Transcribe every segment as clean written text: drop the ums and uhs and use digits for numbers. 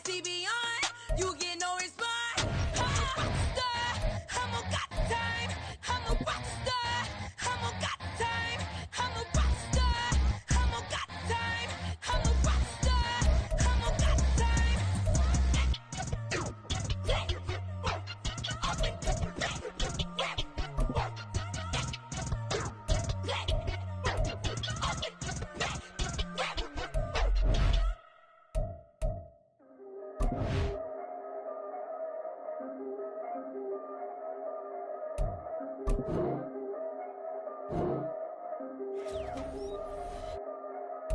see beyond. You get no response. I'm a rockstar. I'm a got time. I'm a rockstar. I'm a got time. I'm a rockstar. I'm a got time. I'm a rockstar. I'm a got time.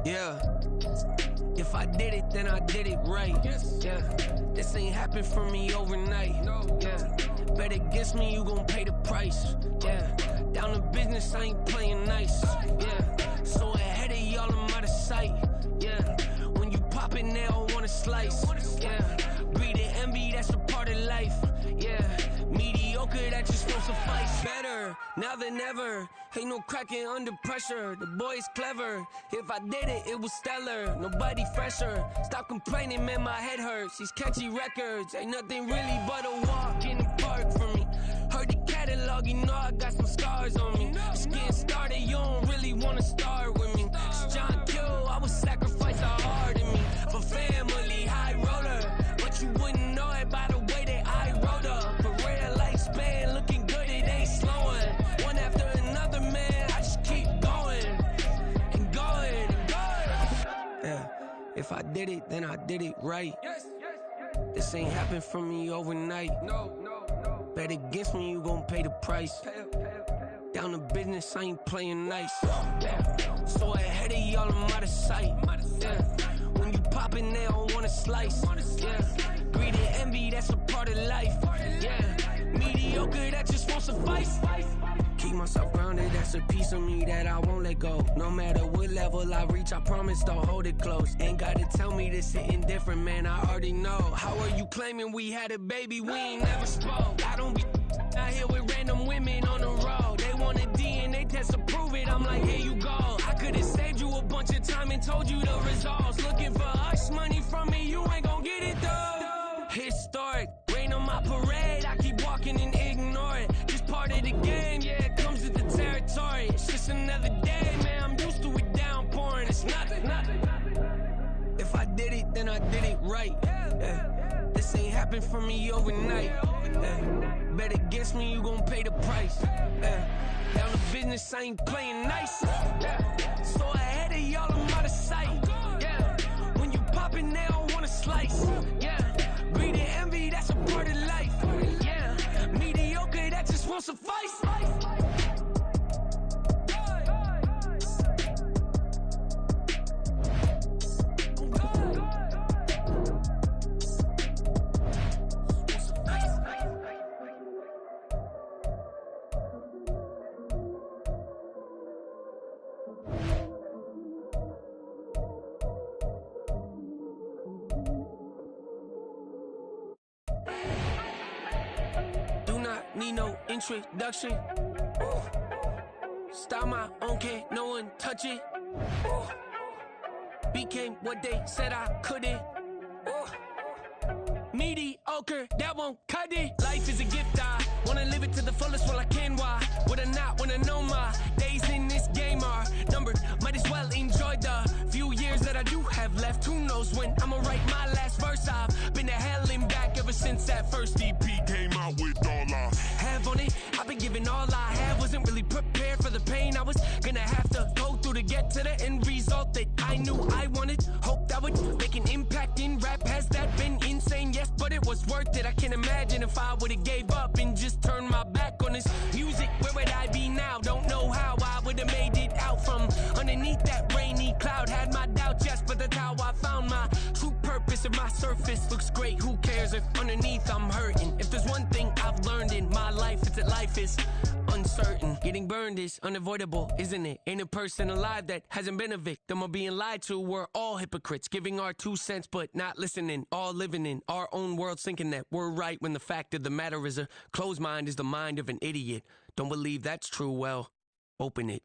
Yeah, if I did it, then I did it right. Yeah, this ain't happened for me overnight. Yeah, bet against me, you gon' pay the price. Yeah, down to business, I ain't playing nice. Yeah, so ahead of y'all, I'm out of sight. Yeah, when you pop it, they don't wanna slice. Yeah, breed the envy, that's a part of life. Yeah, mediocre, that just won't suffice. Better now than ever. Ain't no cracking under pressure. The boy's clever. If I did it, it was stellar. Nobody fresher. Stop complaining, man, my head hurts. These catchy records ain't nothing really but a walk in the park for me. Heard the catalog, you know I got some scars on me. Just getting started, you don't really wanna start with me. It's John Kill, I would sacrifice a heart in me for family, high roller. But you wouldn't know it by the way that I wrote up. A real lifespan, looking good, it ain't slowing. One after another, man, I just keep going and going and going. Yeah, if I did it, then I did it right. This ain't happened for me overnight. Bet against me, you gon' pay the price. Down to business, I ain't playing nice. Yeah, so ahead of y'all, I'm out of sight. Yeah, when you poppin', they don't wanna slice. Yeah, greed and envy, that's a part of life. Yeah, mediocre, that just won't suffice. Keep myself grounded, that's a piece of me that I won't let go. No matter what level I reach, I promise don't hold it close. Ain't gotta tell me this hitting different, man, I already know. How are you claiming we had a baby, we ain't never spoke? I don't be out here with random women on the road. They want a DNA test to prove it, I'm like, here you go. I could've saved you a bunch of time and told you the results. Looking for hush money from me, you ain't gon' get it though. Historic, rain on my parade, I keep walking and ignore it. Just part of the game, yeah, it comes with the territory. It's just another day, man, I'm used to it downpouring. It's nothing. If I did it, then I did it right. Yeah. This ain't happened for me overnight. Yeah. Bet against me, you gon' pay the price. Yeah. Down to business, I ain't playing nice. Yeah. So ahead of y'all, I'm out of sight. Yeah. When you poppin', they don't wanna slice. Yeah. Greed and envy, that's a part of life. Yeah. Mediocre, that just won't suffice. Need no introduction. Ooh. Style my own, can't no one touch it. Ooh. Became what they said I couldn't. Ooh. Mediocre, that won't cut it. Life is a gift, I wanna live it to the fullest while I can. Why would I not wanna know my days in this game are numbered? Might as well enjoy the few years that I do have left. Who knows when I'ma write my last verse? I've been to hell and back ever since that first EP came out with all I have on it. I've been giving all I had, wasn't really prepared for the pain I was gonna have to go through to get to the end result that I knew I wanted. Hoped I would make an impact in rap. Has that been insane? Yes, but it was worth it. I can't imagine if I would've gave up and just turned my back on this music. Where would I be now? Don't know how I would've made it out from underneath that rainy cloud. Had my doubts, yes, but that's how I found my true purpose. If my surface looks great, who cares if underneath I'm hurting? If there's one thing I've learned in my life, it's that life is uncertain. Getting burned is unavoidable, isn't it? Ain't a person alive that hasn't been a victim of being lied to. We're all hypocrites, giving our 2 cents but not listening. All living in our own world, thinking that we're right when the fact of the matter is a closed mind is the mind of an idiot. Don't believe that's true? Well, open it.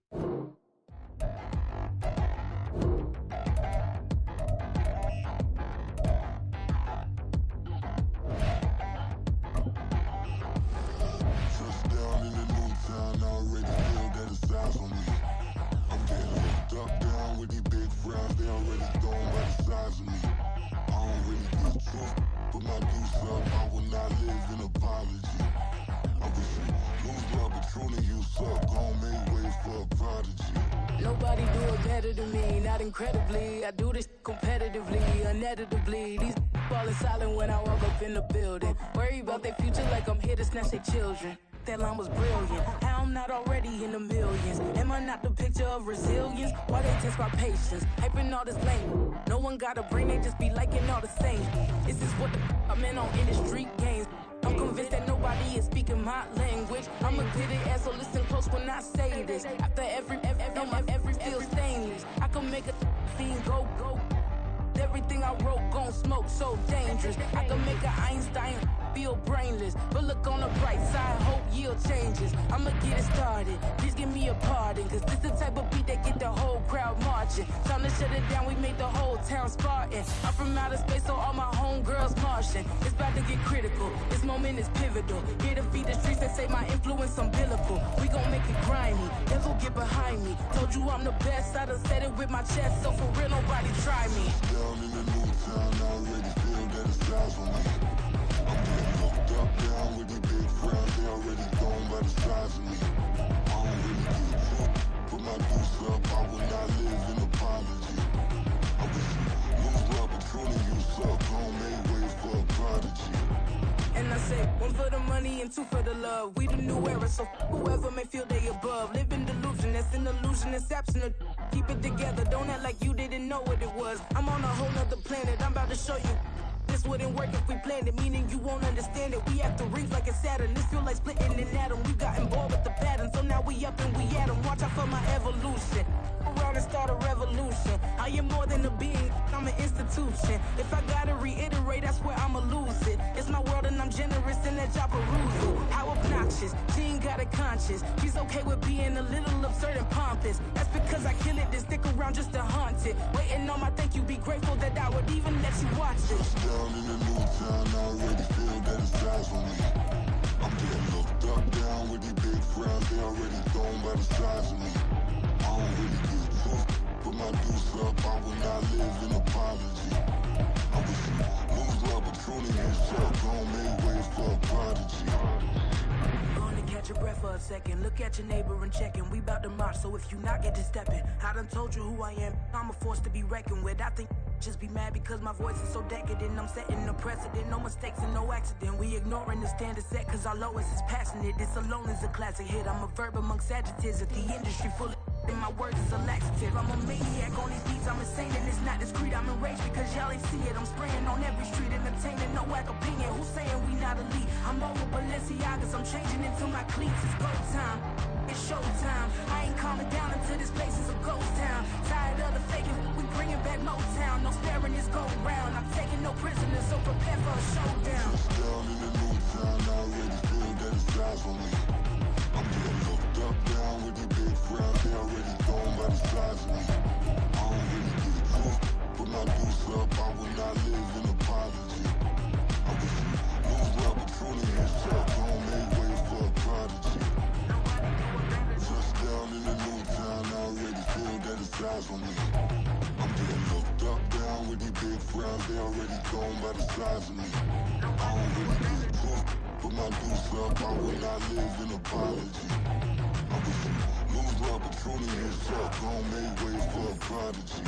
already gone by the size of me. I don't really give a truth, but my deuce up, I will not live in apology. I wish you lose love, but truly you suck. Gon' make way for a prodigy. Nobody do it better than me, not incredibly. I do this competitively, uneditably. These falling silent when I walk up in the building. Worry about their future like I'm here to snatch their children. That line was brilliant. How I'm not already in the millions? Am I not the picture of resilience? Why they test my patience? Hyping all this language. No one got a brain, they just be liking all the same. This is what the I'm in on industry games. I'm convinced that nobody is speaking my language. I'm a good ass, so listen close when I say this. After every feel stainless. I can make a scene go. Everything I wrote gon' smoke, so dangerous. I can make an Einstein feel brainless. But look on the bright side, hope yield changes. I'ma get it started, please give me a pardon. Cause this the type of beat that get the whole crowd marching. Time to shut it down, we made the whole town Spartan. I'm from outer space, so all my homegirls Martian. It's about to get critical, this moment is pivotal. Here to feed the streets and say my influence umbilical. We gon' make it grimy, devil get behind me. Told you I'm the best, I done said it with my chest. So for real, nobody try me. Down in the new town, I already feel that it's time for me. I'm getting hooked up down with the big crowd, they already gone by the size of me. I don't really give a fuck, put my deuce up, I will not live in apology. I wish you lose love, but truly you suck, gon' make way for a prodigy. And I say, one for the money and two for the love. We the new era, so whoever may feel they above. Live in delusion, that's an illusion, that's absent. Keep it together, don't act like you didn't know what it was. I'm on a whole nother planet, I'm about to show you. This wouldn't work if we planned it, meaning you won't understand it. We have to rings like a Saturn, this feel like splitting an atom. We got involved with the pattern, so now we up and we at 'em. Watch out for my evolution. Around and start a revolution. I am more than a being, I'm an institution. If I gotta reiterate, I swear I'ma lose it. It's my world and I'm generous in that job perusal. How obnoxious, she ain't got a conscience. She's okay with being a little absurd and pompous. That's because I kill it, then stick around just to haunt it. Waiting on my thank you, be grateful that I would even let you watch this. Down in the new town, I already feel that it's time for me. I'm getting hooked up down with the big crowds, they already gone by the size of me. I don't really give a fuck, put my deuce up, I will not live in apology. I wish you lose love, but truly you suck, gon' make way for a prodigy. Gonna catch your breath for a second. Look at your neighbor and check in. We bout to march, so if you not get to stepping. I done told you who I am. I'm a force to be reckoned with. I think just be mad because my voice is so decadent. I'm setting the precedent, no mistakes and no accident. We ignoring the standard set cause our lowest is passionate. This alone is a classic hit. I'm a verb amongst adjectives. If the industry full of and my words is a laxative. I'm a maniac on these beats, I'm insane and it's not discreet. I'm enraged because y'all ain't see it. I'm spraying on every street, entertaining, no whack opinion. Who's saying we not elite? I'm over Balenciagas, I'm changing into my cleats. It's go time, it's showtime. I ain't calming down until this place is a ghost town. Tired of the faking, we bringing back Motown. No sparing this go round. I'm taking no prisoners, so prepare for a showdown. Down in the new town, I already feel that it's time for me. I'm getting hooked up down with the big crowd, they already gone by the size of me. I don't really give a fuck, put my deuce up, I will not live in apology. I wish you lose love, but truly you suck, gon' make way for a prodigy. Just down in the new town, I already feel that it's time for me. I'm getting hooked up down with the big crowds, they already gone by the size of me. I don't really give a fuck, put my deuce up, I will not live in apology. I wish you lose love, but truly you suck, gon' make way for a prodigy.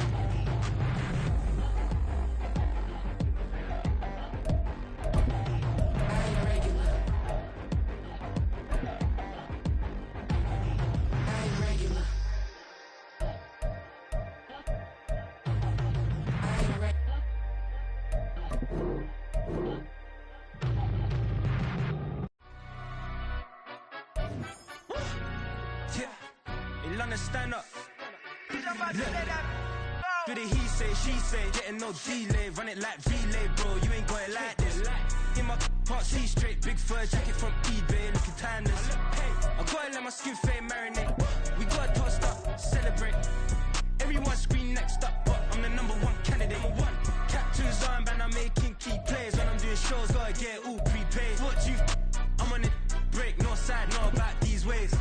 Stand up. Do the he say, she say, getting no delay, run it like relay, bro. You ain't got it like this. In my can't see straight, big fur jacket from eBay, looking timeless. I gotta let my skin fade marinate. We gotta toast up, celebrate. Everyone scream next up, but I'm the #1 candidate. Captain's armband, I'm making key plays. When I'm doing shows, gotta get all prepaid. What you? I'm on it, break, no side, no about these ways.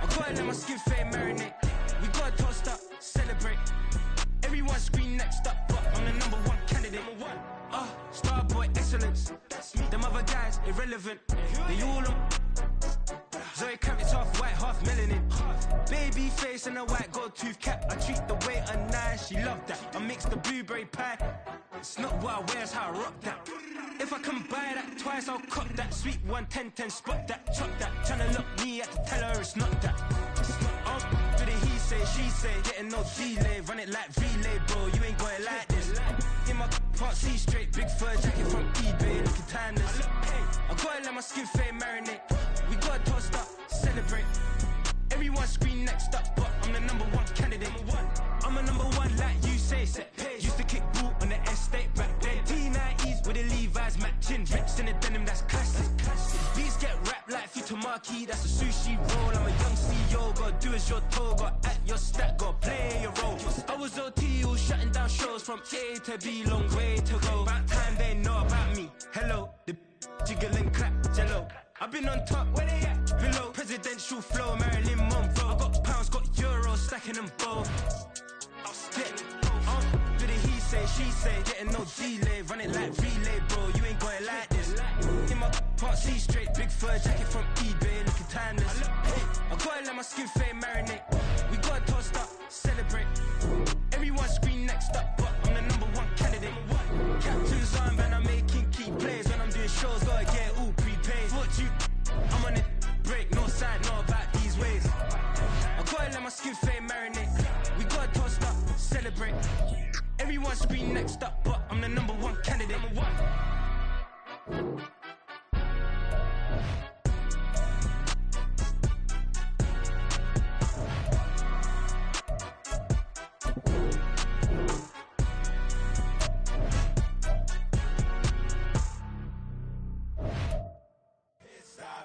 I gotta let my skin fade marinate. We gotta toast up, celebrate. Everyone Everyone scream next up, but I'm the number one candidate. Starboy excellence. Them other guys irrelevant. They all on. Zoe Kravitz half white, half melanin. Baby face and a white gold tooth cap. I treat the waiter nice, she loved that. I mix the blueberry pie. It's not what I wear, it's how I rock that. If I can buy that twice, I'll cop that. Sweet 110, spot that, chop that. Tryna look me, I can tell her it's not that. Do the he say, she say, getting no delay. Run it like relay, bro, you ain't got it like this. In my part C straight, big fur jacket from eBay, looking timeless. I gotta let my skin fade marinate. We gotta toast up, celebrate. Everyone scream next up, but I'm the number one candidate. I'm a number one like you say, set page. Used to kick boot on the estate back then. T90s with the Levi's matching. Rips in the denim, that's classic. Beats get wrapped like Futamaki, that's a sushi roll. I'm a young CEO, gotta do as you're told. Gotta act your stat, gotta play your role. I was OT, all shutting down shows from A to B, long way to go. About time they know about me. Hello, the jiggle and clap, jello. I've been on top, where they at? Below, presidential flow, Marilyn Monroe. I got pounds, got euros, stacking them both. I'll spit, do the he say, she say, getting no delay. Run it like relay, bro, you ain't got it like this. In my part C straight, big fur jacket from eBay, looking timeless. I gotta let my skin fade marinate. We gotta toast up, celebrate. Everyone scream next up, but I'm the number one candidate. Captain's armband, I'm making key plays. When I'm doing shows, gotta get it all prepaid. Thought you, I'm on it, break, no side, know about these ways. I gotta let my skin fade marinate. We gotta toast up, celebrate. Everyone scream next up, but I'm the number one candidate.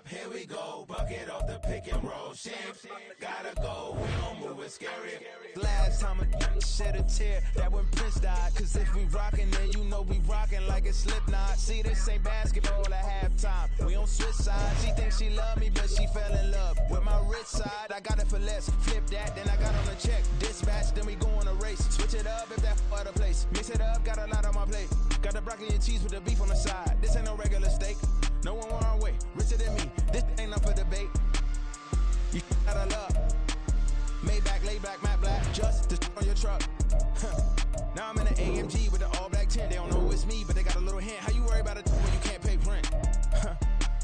Here we go, bucket off the pick and roll. Shit, gotta go, we don't move, it's scary. Last time a shed a tear, that when Prince died. Cause if we rockin', then you know we rockin' like it's Slipknot. See, this ain't basketball at halftime. We on switch sides. She thinks she love me, but she fell in love with my rich side. I got it for less. Flip that, then I got on the check. Dispatch, then we go on a race. Switch it up if that other place. Mix it up, got a lot on my plate. Got the broccoli and cheese with the beef on the side. This ain't no regular steak. No one want our way, richer than me. This ain't up for debate. You out of luck. Maybach, laid back, matte black, just the on your truck. Now I'm in an AMG with the all black tint. They don't know it's me, but they got a little hint. How you worry about it when you can't pay rent?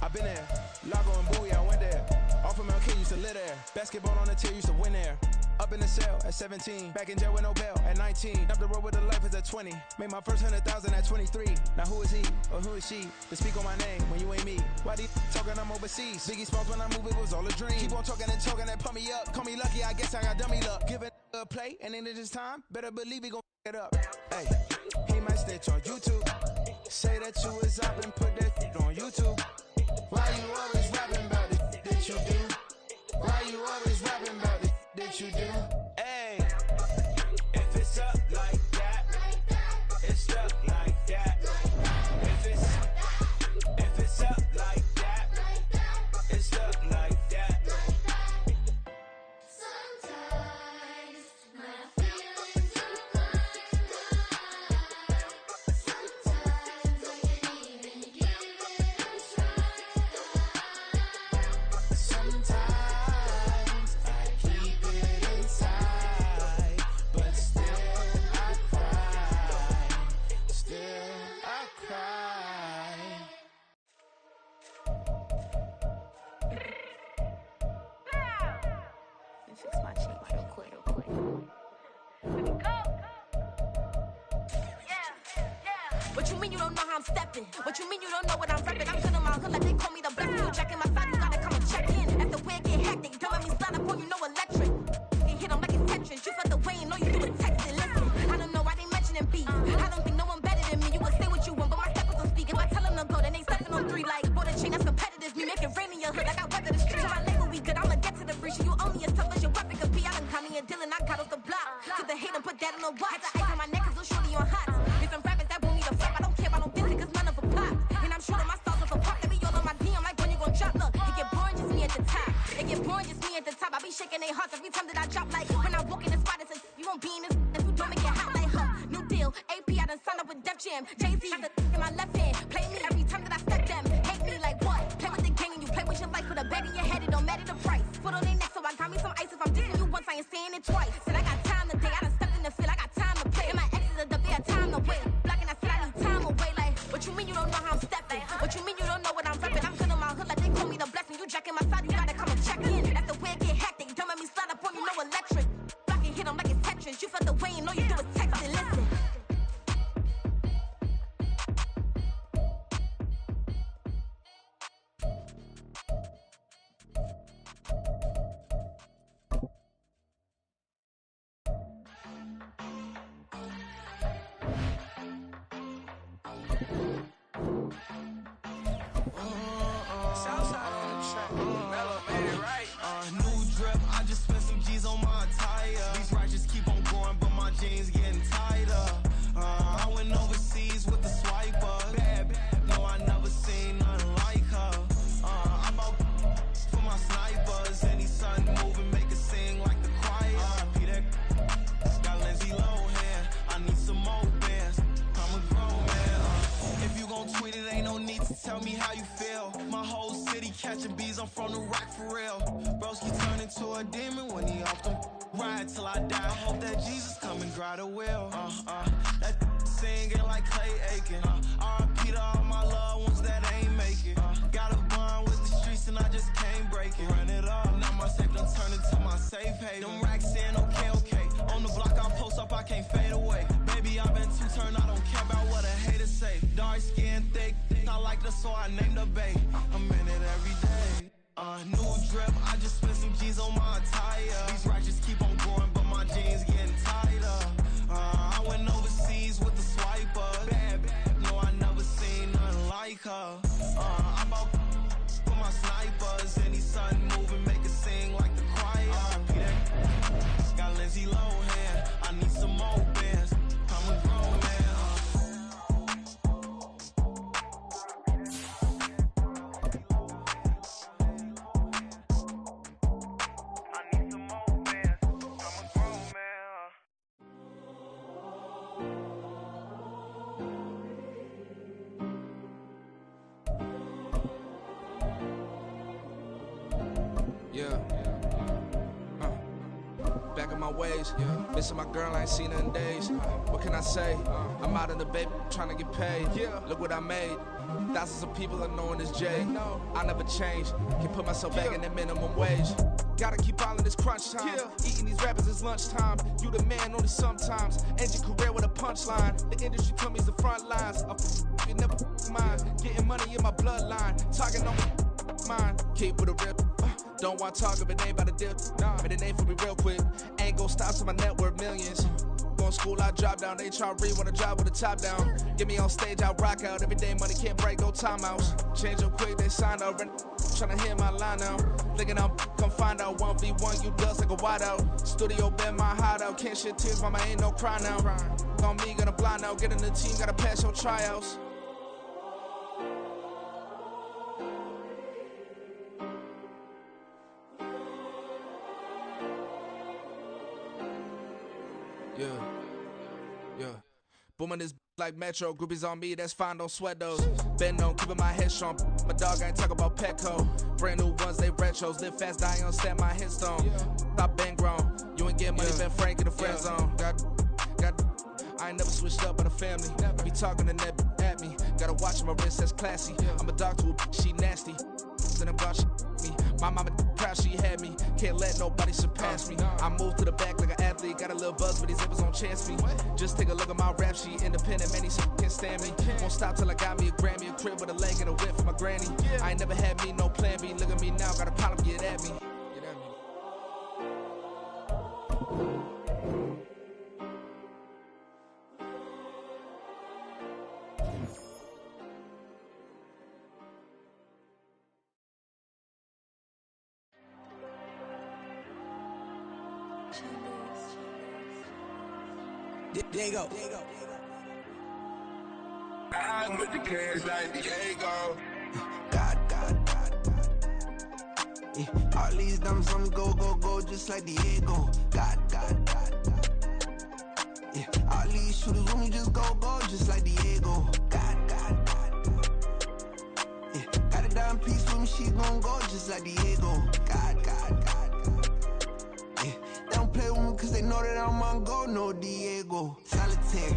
I've been there. Lago and Bowie, I went there. Off of MLK, used to live there. Basketball on the tier, used to win there. Up in the cell at 17, back in jail with no bail at 19. Up the road with the life is at 20. Made my first 100,000 at 23. Now who is he or who is she to speak on my name when you ain't me? Why these talking I'm overseas? Biggie Smalls when I move it was all a dream. Keep on talking and pump me up. Call me lucky, I guess I got dummy luck. Give it a play and then this time, better believe he gon' it up. Hey, he might snitch on YouTube. Say that you was up and put that shit on YouTube. Why you always rapping about it that you do? Why you always rapping about it that you do? Hey, If it's up like that, it's up like that. If it's up like that, it's up like that. Sometimes my feelings are blind. Sometimes I can't even give it a try. sometimes I keep it inside, but still I cry. Still I cry. Let me fix my cheek real quick. What you mean you don't know how I'm stepping? What you mean you don't know what I'm rapping? I'm good on my hood like they call me the black dude. Jack in my side, you gotta come and check in. After where it get hectic, don't let me slide up on you, no electric. You hit 'em like it's Tetris. You felt the way and know you do it texting. Listen, I don't know why they mentioning beef. I don't think no one better than me. You would say what you want, but my steppers don't speak. If I tell them to go, then they stepping on 3 like border chain. That's competitive. Me make it rain in your hood like I weather the street. So my label we good. I'ma get to the breach. You only as tough as your weapon could be. I done Connie and Dylan. I got off the block. To the hate and put that on the watch. The ice on my neck is little shorty on hot. Get some rappers that want me to flop. I don't care about no business, cause none of them pop. And I'm shooting my stars off a pop. They be all on my DM like when you gon' drop. Look, it get boring just me at the top. It get boring just me at the top. I be shaking their hearts every time that I drop. Like when I walk in the spot, it's a you won't be in this. If you don't make it hot like her. Def Jam. Jay-Z got the in my left hand. Play me every time that I step them. Hate me like what? Play with the game and you play with your life. With a bet in your head, it don't matter the price. Foot on their neck, so I got me some ice. If I'm dissing you once, I ain't saying it twice. Said I got time today, I done stepped in the field, I got time to play. And my exes are up, they had time to wait. Blocking, I said I need time away. Like, what you mean you don't know how I'm stepping? What you mean you don't know what I'm repping? I'm good in my hood, like they call me the blessing. You jacking my side, you gotta come and check in. That's the way I get hectic. Don't make me slide up on you, no electric. Blocking, hit them like it's Tetris. You felt the way and all you do is text and listen. New drip, I just spent some G's on my attire. These righteous keep on going, but my jeans getting tighter. I went overseas with the swiper. Bad, no, I never seen nothing like her. I bought for my snipers. Any son moving, make it sing like the choir. Peter got Lindsay Lohan. I need some more bands. I'm a grown man. If you gon' tweet it, ain't no need to tell me how you feel. My whole city catching bees, I'm from the rock for real. Broski turn into a demon when he off them. Ride till I die. I hope that Jesus come and grab the wheel. That singing like Clay Aiken. R.I.P. to all my loved ones that ain't make it. Got a bond with the streets and I just can't break it. Run it up, now my safe done turn into my safe haven. Them racks in, okay. On the block I post up, I can't fade away. Baby, I've been too turned, I don't care about what a hater say. Dark skin, thick, I like the so I named the bay. I'm in it every day. New drip, I just spent some G's on my attire. These righteous keep on going, but my jeans getting tighter. I went overseas with the swiper. Bad, no, I never seen nothing like her. I bought for my snipers. Any son moving, make it sing like the choir. Peter got Lindsay Lohan. I need some more bands. I'm a grown man. Back in my ways, missing my girl, I ain't seen her in days. What can I say? I'm out in the baby, trying to get paid. Look what I made. Thousands of people are knowing this Jay. I never change. Can put myself back in that minimum wage. Gotta keep all in this crunch time. Eating these rappers is lunchtime. You the man only sometimes. End your career with a punchline. The industry told me it's the front lines. You never mine. Getting money in my bloodline. Talking on mine. Keep with a rip. Don't want talk if it ain't about a dip. But it ain't for me real quick. Ain't gon' stop till my net worth millions. Going school, I drop down. They try to read when I drop with the top down. Get me on stage, I rock out. Every day money can't break, go timeouts. Change up quick, they sign up. Tryna hear my line now. Thinking I'm come find out 1v1, you dust like a wideout. Studio been my hideout. Can't shed tears, mama ain't no cry now. On me, gonna blind out. Get in the team, gotta pass your tryouts. Yeah. Booming this like Metro. Groupies on me, that's fine, don't sweat those. Been on, keeping my head strong. My dog ain't talk about Petco. Brand new ones, they retros. Live fast, die on, stand my headstone. Stop been grown. You ain't getting money, been Frank in the friend zone. Got. I ain't never switched up on the family. Be talking to that at me. Gotta watch my wrist, that's classy. I'm a dog to a she nasty. Then I'm gone, she me. My mama proud she had me. Can't let nobody surpass me. I moved to the back like an athlete. Got a little buzz, but these zippers don't chance me. Just take a look at my rap sheet. Independent, man, these can't stand me. Won't stop till I got me a Grammy, a crib with a leg and a whip for my granny. I ain't never had me no plan B. Look at me now, got a problem, get at me. There you go. I'm with the cash like Diego. God. Yeah, all these diamonds on me go, just like Diego. God. Yeah, all these shooters when we just go, just like Diego. God. Yeah, got a dime piece with me, she gon' go just like Diego. God. Yeah, they don't play with me cause they know that I'm on go, no Diego. Solitaire.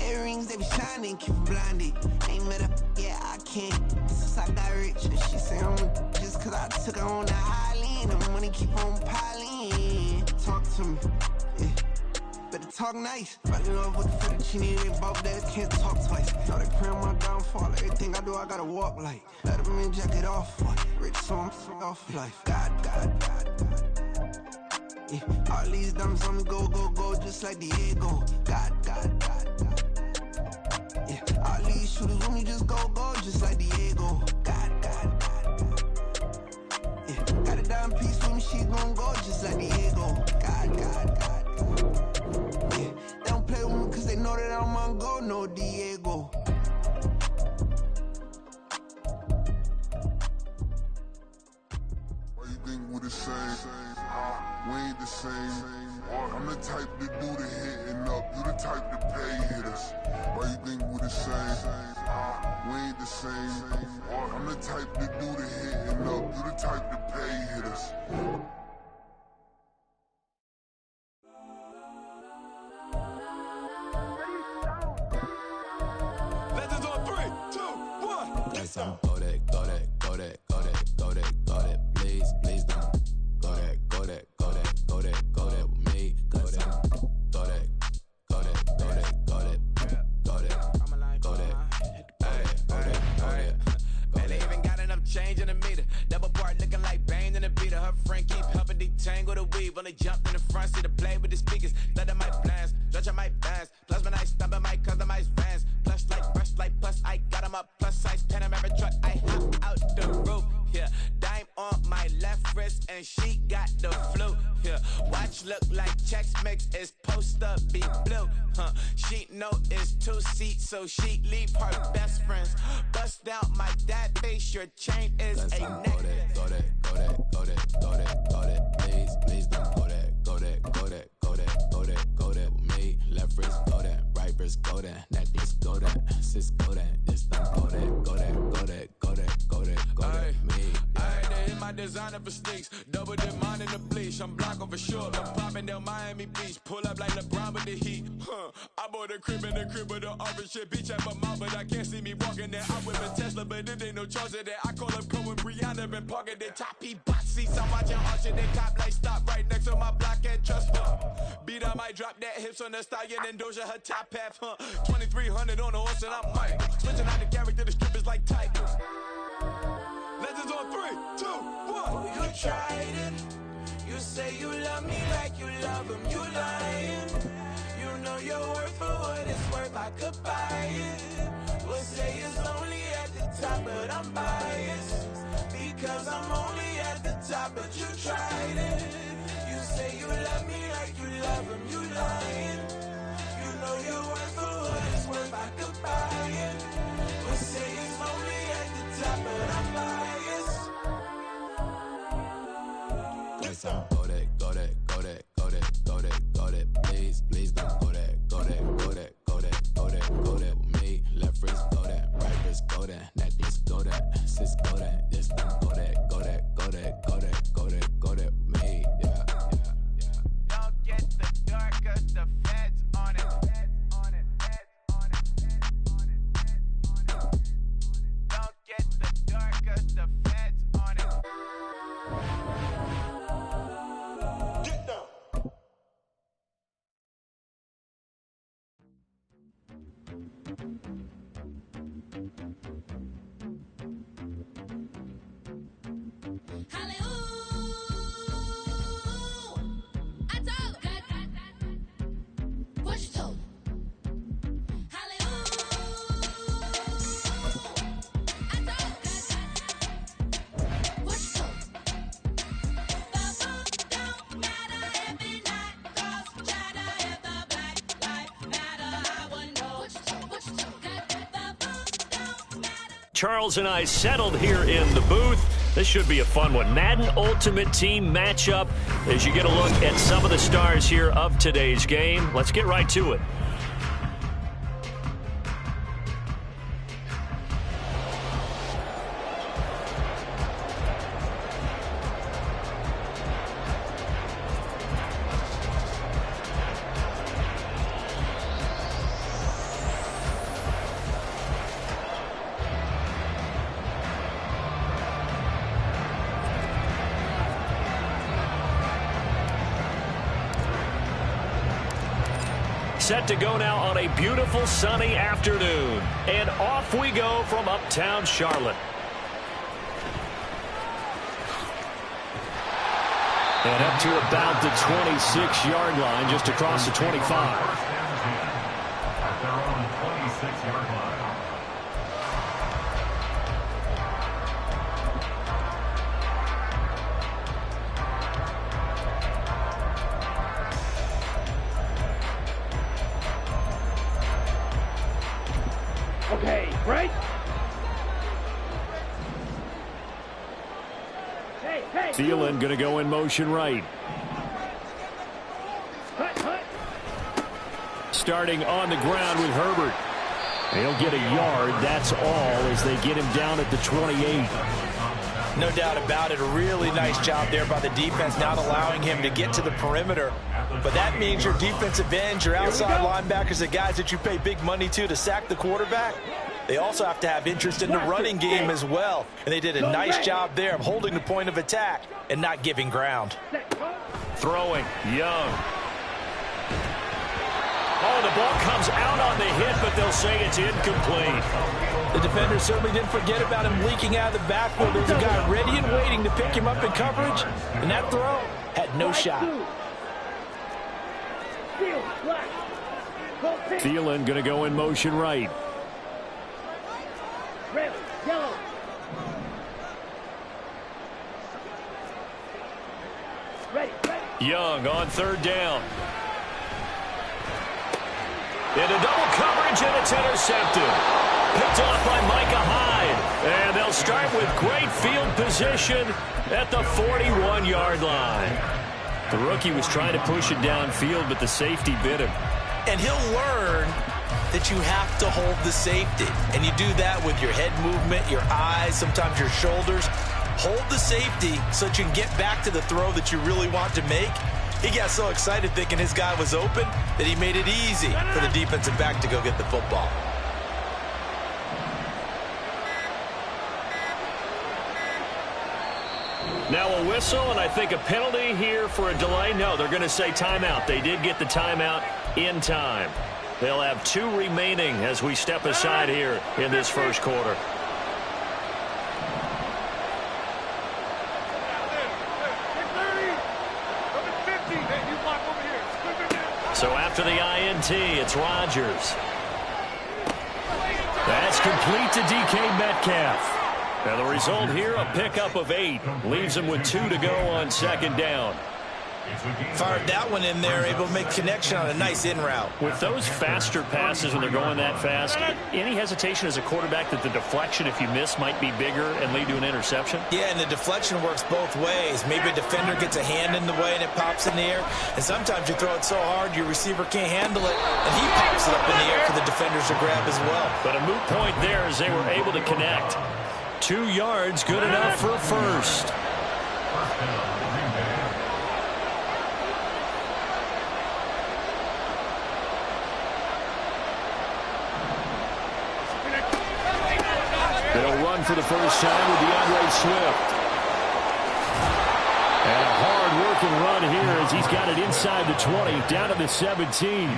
Earrings, they be shining, keep blinded. Ain't met up, yeah, I can't. Since I got rich, and she say I'm just cause I took her on the island. The money keep on piling. Talk to me, yeah. Better talk nice. Fell in love with the fettuccine, they both days can't talk twice. Now they praying my downfall. Everything I do, I gotta walk like. Let them in, jacket off. Rich, so I'm off life. God. Yeah, all these diamonds on me go, just like Diego. God. Yeah, all these shooters when we just go, just like Diego. God. Yeah, got a dime piece with me, she gon' go just like Diego. God. Yeah, they don't play with me cause they know that I'm on go, no Diego. Why you think we the same? We ain't the same. I'm the type to do the hitting up, you the type to pay hitters. Why you think we the same? We ain't the same. I'm the type to do the hitting up, you the type to pay hitters. Legends on 3, 2, 1. Let's go that, please don't. Go that with me. Let's go that. And they even got enough change in the meter. Double part looking like Bane in the beater. Her friend keep helping detangle the weave. Only jumped in the front seat to play with the speakers. Let them might blast, stretch my bands. Plus when I stump in my customized vans. Plus like brush like plus I got them up. Plus size Panamera truck. I hop out the roof. Yeah, dime on my left wrist and she got the flu. Yeah, watch look like Chex Mix is post up be blue. She know it's 2 seats, so she leave her best friends. Bust out my dad face, your chain is a necklace. Go that, please don't go that with me. Left wrist go that, right wrist go that, necklace go that, sis go that, this don't go that, me. I had to hit my designer for sneaks, double dip mine in the bleach. I'm blocking for sure, I'm popping down Miami Beach, pull up like LeBron with the heat. I bought a crib in the crib with the orange shit, beach at my mouth, but I can't see me walking there. I whip a Tesla, but it ain't no charge of that. I call up Cohen, Brianna, been parking the top box seats. I'm watching all shit, they cop like stop right next to my block and trust fund. Beat I might drop that hips on the stallion and Doja her top half, 2300 on the horse and I'm Mike. Switching out the character, the strip is like Tigers. Legends on 3, 2, 1. You tried it. You say you love me like you love him. You lying. You know your worth for what it's worth. I could buy it. We'll say it's only at the top, but I'm biased because I'm only at the top. But you tried it. You say you love me like you love him. You lying. You know your worth for what it's worth. I could buy it. We'll say it's only at the top, but I'm biased. Let's go that, please don't go that with me. Left wrist go that, right wrist go that, necklace go that, sis go that, this don't go that with me. Yeah. Don't get the dark cause the feds on it. Don't get the dark cause the feds on it. Get down. I told God, what you told? Hallelujah. I told God, what you told? The book don't matter every night, 'cause chatter if the black life matter. I would know what you told, God. The book don't matter. Charles and I settled here in the booth. This should be a fun one. Madden Ultimate Team matchup as you get a look at some of the stars here of today's game. Let's get right to it. Set to go now on a beautiful sunny afternoon. And off we go from uptown Charlotte. And up to about the 26-yard line, just across the 25. At their own 26-yard line. Okay, right? Thielen going to go in motion right. Starting on the ground with Herbert. He'll get a yard, that's all, as they get him down at the 28. No doubt about it. A really nice job there by the defense, not allowing him to get to the perimeter. But that means your defensive ends, your outside linebackers, the guys that you pay big money to sack the quarterback, they also have to have interest in the running game as well. And they did a nice job there of holding the point of attack and not giving ground. Throwing, Young. Oh, the ball comes out on the hit, but they'll say it's incomplete. The defender certainly didn't forget about him leaking out of the backfield. There's a guy ready and waiting to pick him up in coverage, and that throw had no shot. Thielen going to go in motion right. Red, yellow. Ready. Young on third down. Into double coverage, and it's intercepted. Picked off by Micah Hyde. And they'll start with great field position at the 41-yard line. The rookie was trying to push it downfield, but the safety bit him. And he'll learn that you have to hold the safety. And you do that with your head movement, your eyes, sometimes your shoulders. Hold the safety so that you can get back to the throw that you really want to make. He got so excited thinking his guy was open that he made it easy for the defensive back to go get the football. Now a whistle, and I think a penalty here for a delay. No, they're going to say timeout. They did get the timeout in time. They'll have 2 remaining as we step aside here in this first quarter. So after the INT, it's Rodgers. That's complete to DK Metcalf. And the result here, a pickup of 8. Leaves him with 2 to go on second down. Fired that one in there, able to make connection on a nice in route. With those faster passes when they're going that fast, any hesitation as a quarterback that the deflection, if you miss, might be bigger and lead to an interception? Yeah, and the deflection works both ways. Maybe a defender gets a hand in the way and it pops in the air. And sometimes you throw it so hard your receiver can't handle it, and he pops it up in the air for the defenders to grab as well. But a moot point there as they were able to connect. 2 yards, good enough for a first. They'll run for the first time with DeAndre Swift. And a hard-working run here as he's got it inside the 20, down to the 17.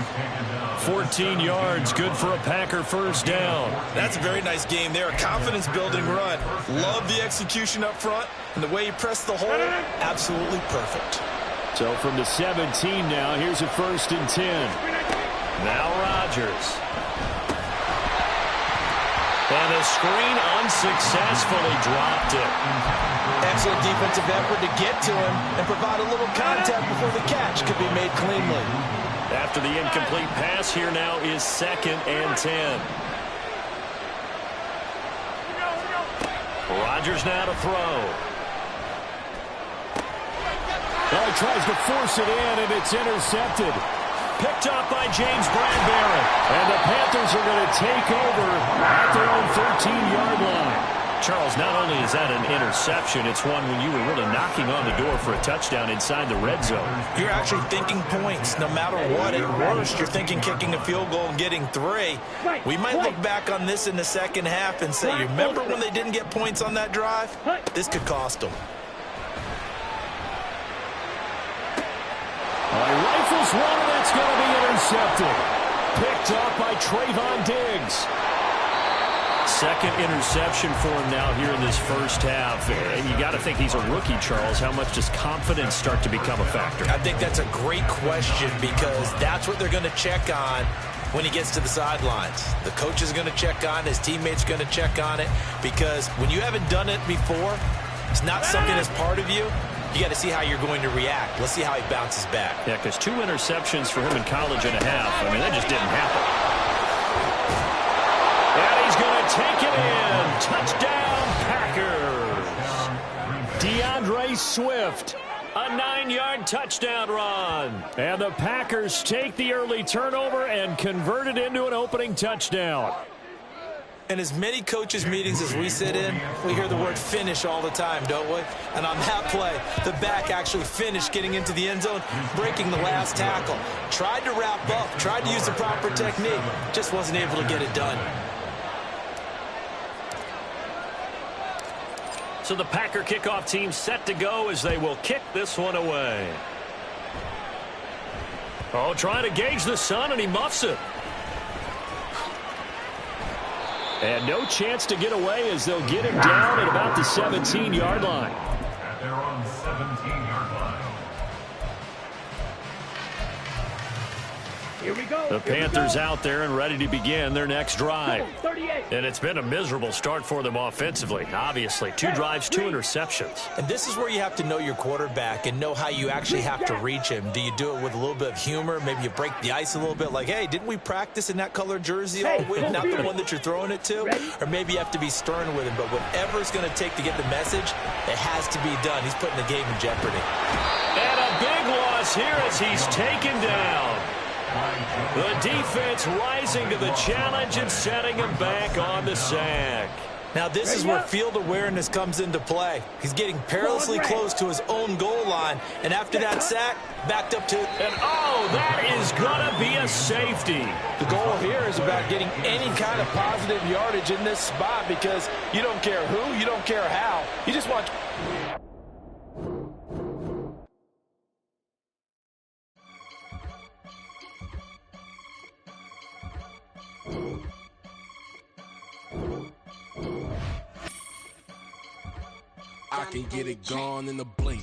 14 yards, good for a Packer first down. That's a very nice game there, a confidence-building run. Love the execution up front, and the way he pressed the hole, absolutely perfect. So from the 17 now, here's a 1st and 10. Now Rodgers. And the screen unsuccessfully dropped it. Excellent defensive effort to get to him and provide a little contact before the catch could be made cleanly. After the incomplete pass, here now is 2nd and 10. Rodgers now to throw. Well, he tries to force it in, and it's intercepted. Picked off by James Bradbury. And the Panthers are going to take over at their own 13-yard line. Charles, not only is that an interception, it's one when you were really knocking on the door for a touchdown inside the red zone. You're actually thinking points. No matter what, at worst, you're thinking kicking a field goal and getting 3. We might look back on this in the second half and say, you remember when they didn't get points on that drive? This could cost them. He rifles one, and that's going to be intercepted. Picked off by Trayvon Diggs. Second interception for him now here in this first half. And you got to think he's a rookie, Charles. How much does confidence start to become a factor? I think that's a great question because that's what they're going to check on when he gets to the sidelines. The coach is going to check on it. His teammates are going to check on it because when you haven't done it before, it's not something that's part of you. You got to see how you're going to react. Let's see how he bounces back. Yeah, because 2 interceptions for him in college and a half. I mean, that just didn't happen. And he's going to take it in. Touchdown, Packers. DeAndre Swift, a 9-yard touchdown run. And the Packers take the early turnover and convert it into an opening touchdown. In as many coaches' meetings as we sit in, we hear the word finish all the time, don't we? And on that play, the back actually finished getting into the end zone, breaking the last tackle. Tried to wrap up, tried to use the proper technique, just wasn't able to get it done. So the Packer kickoff team set to go as they will kick this one away. Oh, trying to gauge the sun, and he muffs it. And no chance to get away as they'll get him down at about the 17-yard line. At their own 17-yard line. Here we go. The Panthers out there and ready to begin their next drive. 38. And it's been a miserable start for them offensively. Obviously, 2 drives, 2 interceptions. And this is where you have to know your quarterback and know how you actually have to reach him. Do you do it with a little bit of humor? Maybe you break the ice a little bit like, hey, didn't we practice in that color jersey all week? Not the one that you're throwing it to? Or maybe you have to be stern with him. But whatever it's going to take to get the message, it has to be done. He's putting the game in jeopardy. And a big loss here as he's taken down. The defense rising to the challenge and setting him back on the sack. Now this is where field awareness comes into play. He's getting perilously close to his own goal line, and after that sack, backed up to... And oh, that is going to be a safety. The goal here is about getting any kind of positive yardage in this spot because you don't care who, you don't care how. You just want... I can get it gone in a blink.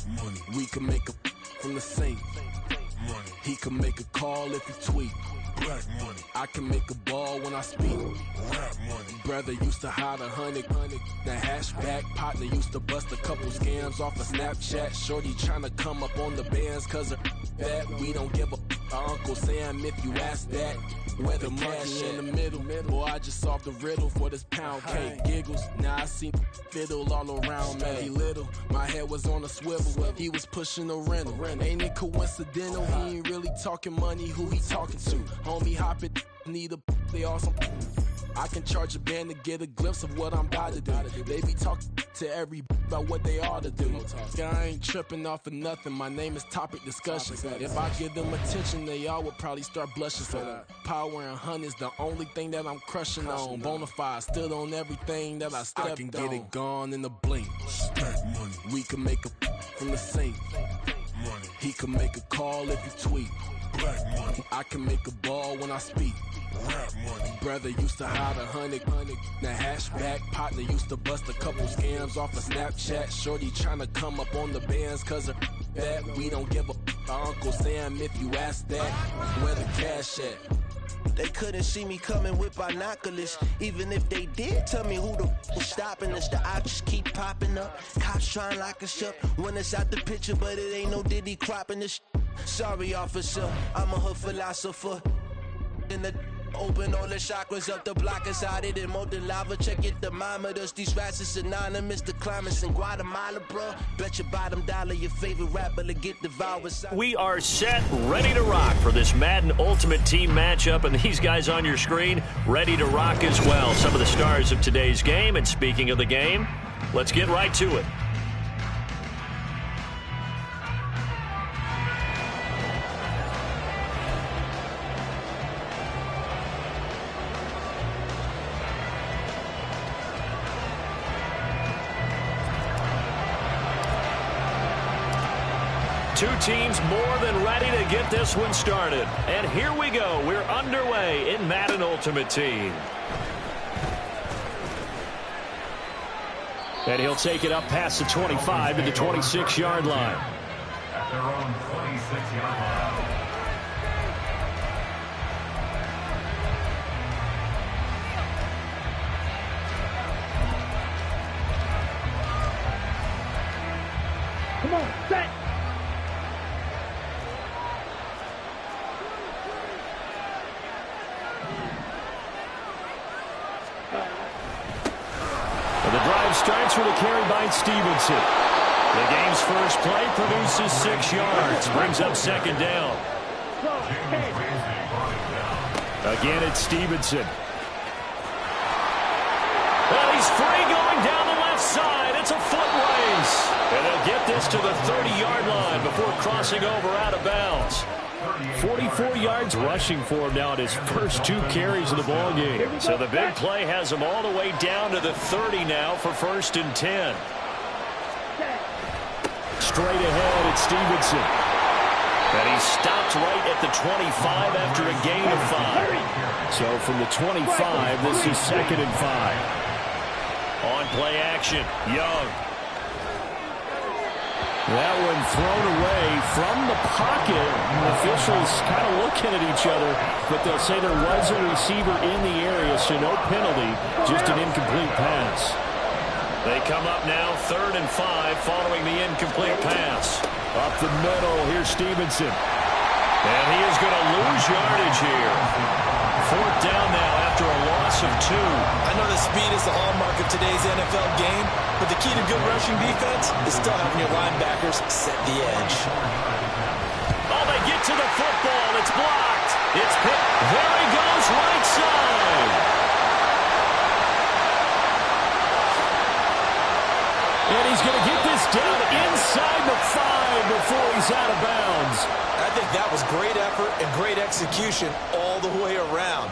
Money. We can make a from the sink. Money. He can make a call if he tweet. Black money. I can make a ball when I speak. Rap money. Brother used to hide 100. The hashback partner used to bust a couple scams off of Snapchat. Shorty tryna come up on the bands cause of that. We don't give a Uncle Sam if you ask that. Where the money in the middle. Boy, I just solved the riddle for this pound cake. Giggles. Now I see fiddle all around me. Little. My head was on a swivel. He was pushing a rental. Ain't it coincidental? He ain't really talking money. Who he talking to? Homie hopping. Need a they awesome. I can charge a band to get a glimpse of what I'm about to do. They be talking to every about what they ought to do. I ain't tripping off of nothing. My name is topic discussion. If I give them attention, they all would probably start blushing. So power and hunt is the only thing that I'm crushing on. Bonafide stood on everything that I stepped on. I can get it gone in a blink. Money. We can make a from the sink. Money. He can make a call if he tweet. Black money. I can make a ball when I speak. Rap money. Brother used to hide 100. The hashback partner used to bust a couple scams off of Snapchat. Shorty tryna come up on the bands cause of that. We don't give a Uncle Sam if you ask that. Where the cash at? They couldn't see me coming with binoculars. Even if they did, tell me who the was stopping us. The options keep popping up. Cops trying to lock us up when it's out the picture, but it ain't no Diddy cropping this. Sorry, officer, I'm a hood philosopher. In the Open all the chakras up, the block is out it and molten lava. Check your thermometers. These rats is synonymous. The climates in Guatemala, bro. Bet your bottom dollar your favorite rapper to get devoured. We are set, ready to rock for this Madden Ultimate Team matchup, and these guys on your screen ready to rock as well. Some of the stars of today's game, and speaking of the game, let's get right to it. Two teams more than ready to get this one started. And here we go. We're underway in Madden Ultimate Team. And he'll take it up past the 25 to the 26-yard line. At their own 26-yard line. Come on, set. The drive starts with a carry by Stevenson. The game's first play produces 6 yards, brings up second down. Again, it's Stevenson. And he's free going down the left side. It's a foot race. And they'll get this to the 30-yard line before crossing over out of bounds. 44 yards rushing for him now at his first 2 carries of the ball game. So the big play has him all the way down to the 30 now for 1st and 10. Straight ahead, it's Stevenson. And he stopped right at the 25 after a gain of 5. So from the 25, this is 2nd and 5. On play action, Young. That one thrown away from the pocket. Officials kind of looking at each other, but they'll say there was a receiver in the area, so no penalty, just an incomplete pass. They come up now 3rd and 5 following the incomplete pass. Up the middle, here's Stevenson. And he is going to lose yardage here. 4th down now after a loss of 2. I know that speed is the hallmark of today's NFL game, but the key to good rushing defense is still having your linebackers set the edge. Oh, they get to the football. It's blocked. It's picked. There he goes, right side. And he's going to get this down inside the 5 before he's out of bounds. I think that was great effort and great execution all the way around.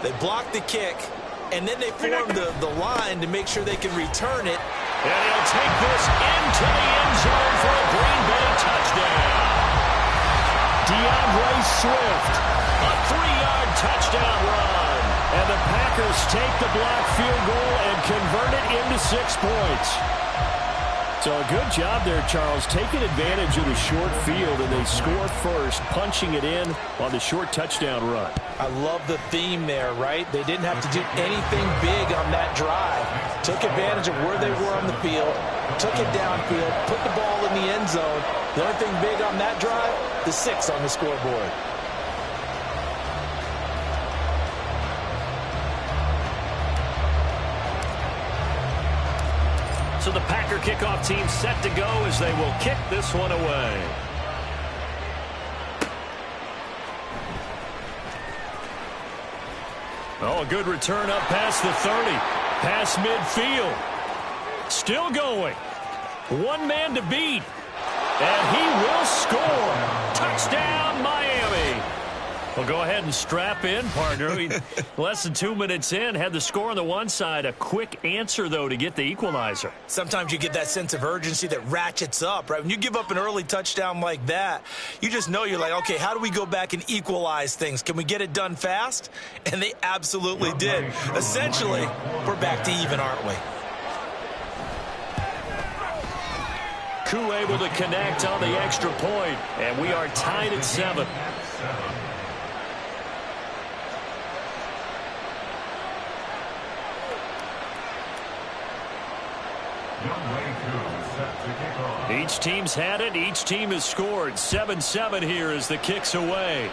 They blocked the kick, and then they formed the line to make sure they can return it. And he'll take this into the end zone for a Green Bay touchdown. DeAndre Swift, a 3-yard touchdown run. And the Packers take the blocked field goal and convert it into 6 points. So a good job there, Charles, taking advantage of the short field, and they score first, punching it in on the short touchdown run. I love the theme there, right? They didn't have to do anything big on that drive. Took advantage of where they were on the field, took it downfield, put the ball in the end zone. The only thing big on that drive, the 6 on the scoreboard. So the Packer kickoff team set to go as they will kick this one away. Oh, a good return up past the 30. Past midfield. Still going. 1 man to beat. And he will score. Touchdown, Miami. Well, go ahead and strap in, partner. Less than 2 minutes in, had the score on the one side. A quick answer, though, to get the equalizer. Sometimes you get that sense of urgency that ratchets up, right? When you give up an early touchdown like that, you just know you're like, okay, how do we go back and equalize things? Can we get it done fast? And they absolutely did. Essentially, we're back to even, aren't we? Koo able to connect on the extra point, and we are tied at 7. Each team's had it. Each team has scored. 7-7 here as the kick's away.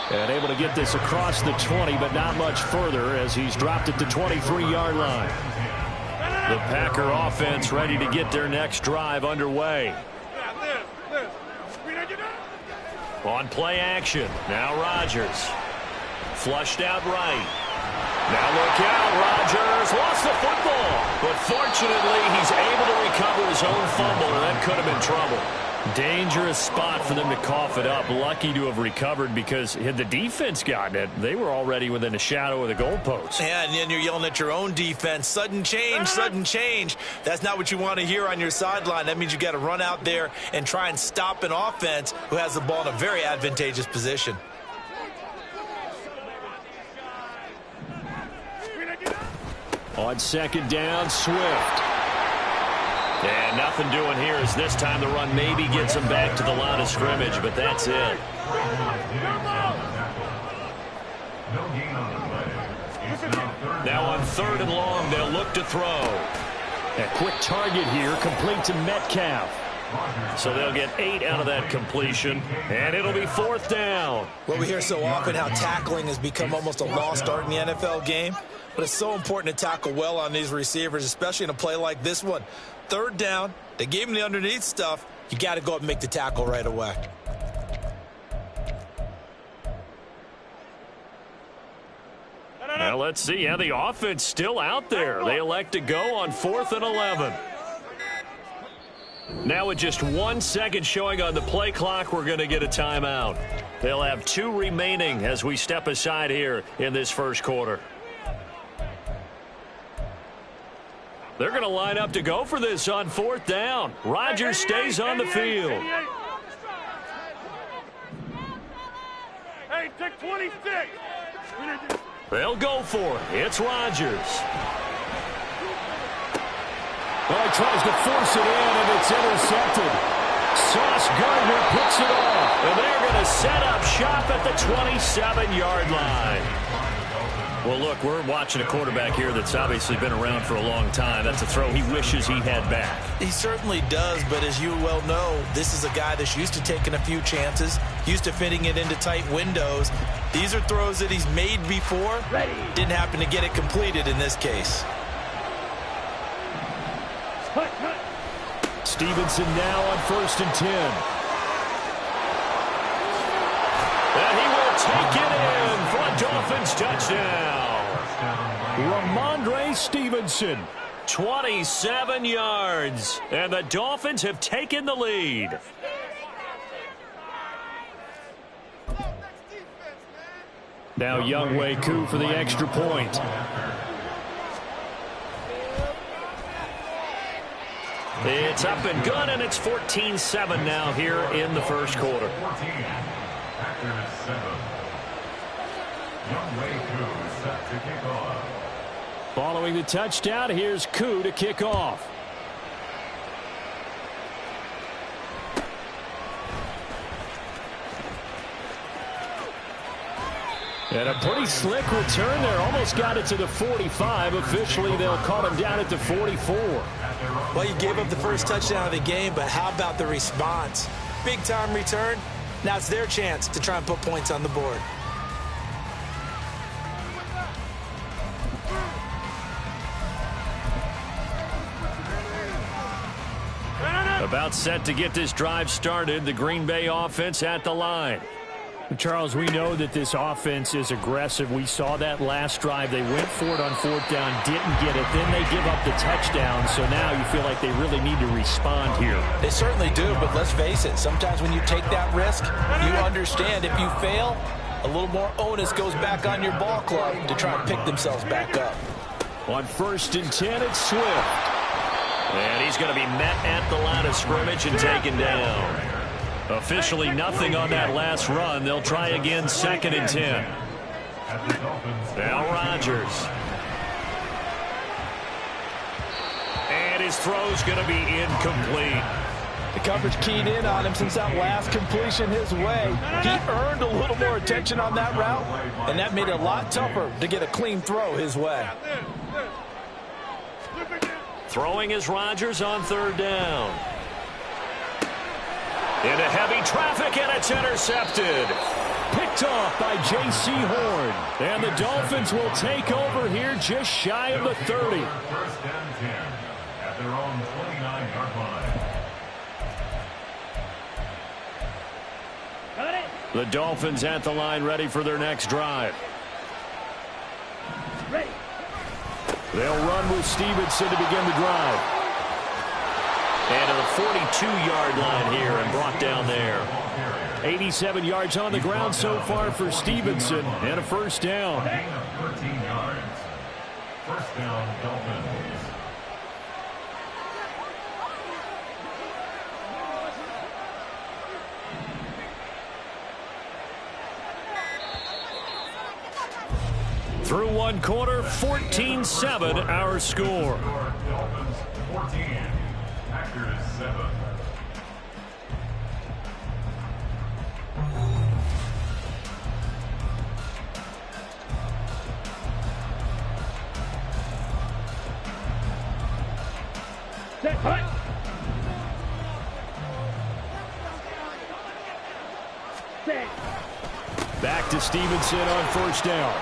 And able to get this across the 20, but not much further as he's dropped at the 23-yard line. The Packer offense ready to get their next drive underway. On play action. Now Rodgers. Flushed out right. Now look out. Rodgers lost the football. But fortunately, he's able to recover his own fumble, and that could have been trouble. Dangerous spot for them to cough it up. Lucky to have recovered because had the defense gotten it, they were already within a shadow of the goalpost. Yeah, and then you're yelling at your own defense. Sudden change, sudden change. That's not what you want to hear on your sideline. That means you got to run out there and try and stop an offense who has the ball in a very advantageous position. On second down, Swift. And nothing doing here as this time the run maybe gets him back to the line of scrimmage, but that's it. Now on third and long, they'll look to throw. A quick target here, complete to Metcalf. So they'll get 8 out of that completion, and it'll be fourth down. Well, we hear so often how tackling has become almost a lost art in the NFL game, but it's so important to tackle well on these receivers, especially in a play like this one. Third down, they gave him the underneath stuff. You got to go up and make the tackle right away. Now let's see how the offense still out there. They elect to go on 4th and 11. Now with just 1 second showing on the play clock, we're going to get a timeout. They'll have 2 remaining as we step aside here in this first quarter. They're going to line up to go for this on 4th down. Rodgers stays on the field. Hey, take 26. They'll go for it. It's Rodgers. Well, he tries to force it in, and it's intercepted. Sauce Gardner picks it off, and they're going to set up shop at the 27-yard line. Well, look, we're watching a quarterback here that's obviously been around for a long time. That's a throw he wishes he had back. He certainly does, but as you well know, this is a guy that's used to taking a few chances, used to fitting it into tight windows. These are throws that he's made before. Didn't happen to get it completed in this case. Stevenson now on 1st and 10. And he will take it in for a Dolphins touchdown. Ramondre Stevenson, 27 yards. And the Dolphins have taken the lead. Now Younghoe Koo for the extra point. It's up and good, and it's 14-7 now here in the first quarter. Following the touchdown, here's Koo to kick off. And a pretty slick return there. Almost got it to the 45. Officially, they'll call him down at the 44. Well, you gave up the first touchdown of the game, but how about the response? Big-time return. Now it's their chance to try and put points on the board. About set to get this drive started. The Green Bay offense at the line. Charles, we know that this offense is aggressive. We saw that last drive. They went for it on 4th down, didn't get it. Then they give up the touchdown. So now you feel like they really need to respond here. They certainly do, but let's face it. Sometimes when you take that risk, you understand if you fail, a little more onus goes back on your ball club to try and pick themselves back up. On 1st and 10, it's Swift. And he's going to be met at the line of scrimmage and taken down. Officially nothing on that last run. They'll try again 2nd and 10. Now Rodgers. And his throw's going to be incomplete. The coverage keyed in on him since that last completion his way. He earned a little more attention on that route, and that made it a lot tougher to get a clean throw his way. Throwing is Rodgers on 3rd down. Into heavy traffic, and it's intercepted. Picked Picked off by J.C. Horn. And the Dolphins will take over here just shy of the 30. First and 10 at their own 29-yard line. The Dolphins at the line, ready for their next drive. Ready. They'll run with Stevenson to begin the drive. And to the 42-yard line here and brought down there. 87 yards on the ground so far for Stevenson, and a first down. 13 yards. First down, Dolphins. Through one quarter, 14-7 our score. Dolphins 14, Packers 7. Set. Hut. Set. Back to Stevenson on first down.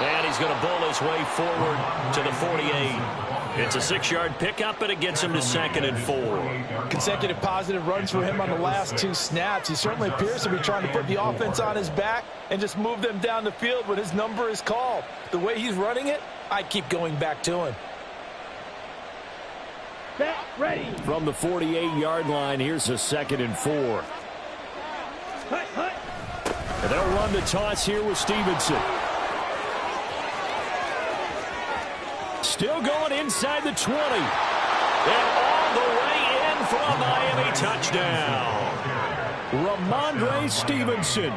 And he's going to bowl his way forward to the 48. It's a 6-yard pickup, but it gets him to 2nd and 4. Consecutive positive runs for him on the last 2 snaps. He certainly appears to be trying to put the offense on his back and just move them down the field when his number is called. The way he's running it, I keep going back to him. Set. Ready. From the 48-yard line, here's a 2nd and 4. Hut. Hut. And they'll run the toss here with Stevenson. Still going inside the 20. And all the way in for a Miami touchdown. Ramondre Stevenson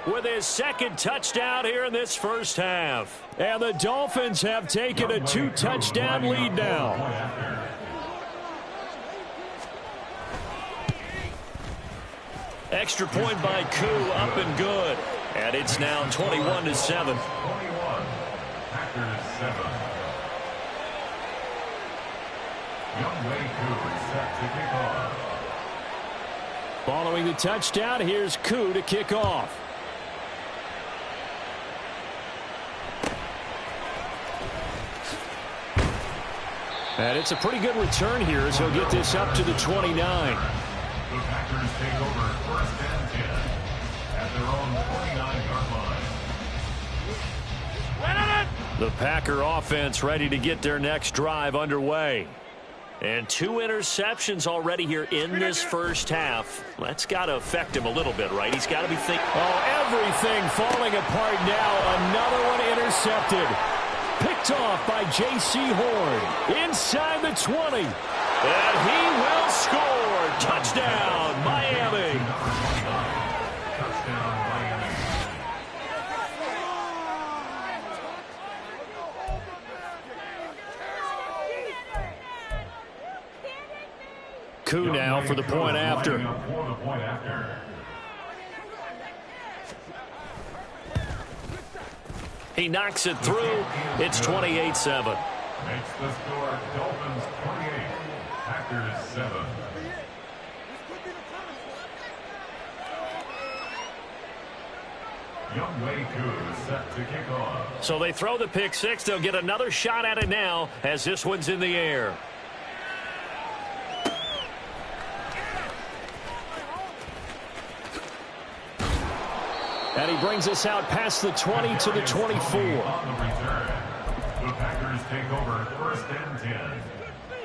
With his 2nd touchdown here in this first half. And the Dolphins have taken a 2-touchdown lead now. Extra point by Koo, up and good. And it's now 21-7. 21, Packers 7. Youngway Koo is set to kick off. Following the touchdown, here's Koo to kick off. And it's a pretty good return here as he'll get this up to the 29. The Packers take over first and 10 at their own 29-yard line. The Packer offense ready to get their next drive underway. And 2 interceptions already here in this first half. That's got to affect him a little bit, right? He's got to be thinking. Oh, everything falling apart now. Another one intercepted. Picked off by J.C. Horn. Inside the 20. And he will score. Touchdown, Miami. Touchdown, Miami. Koo now for the point after. He knocks it through. It's 28-7. Makes the score Dolphins 28, Packers 7. Youngway Koo is set to kick off. So they throw the pick six. They'll get another shot at it now as this one's in the air. And he brings us out past the 20 to the 24. On the return, the Packers take over first and 10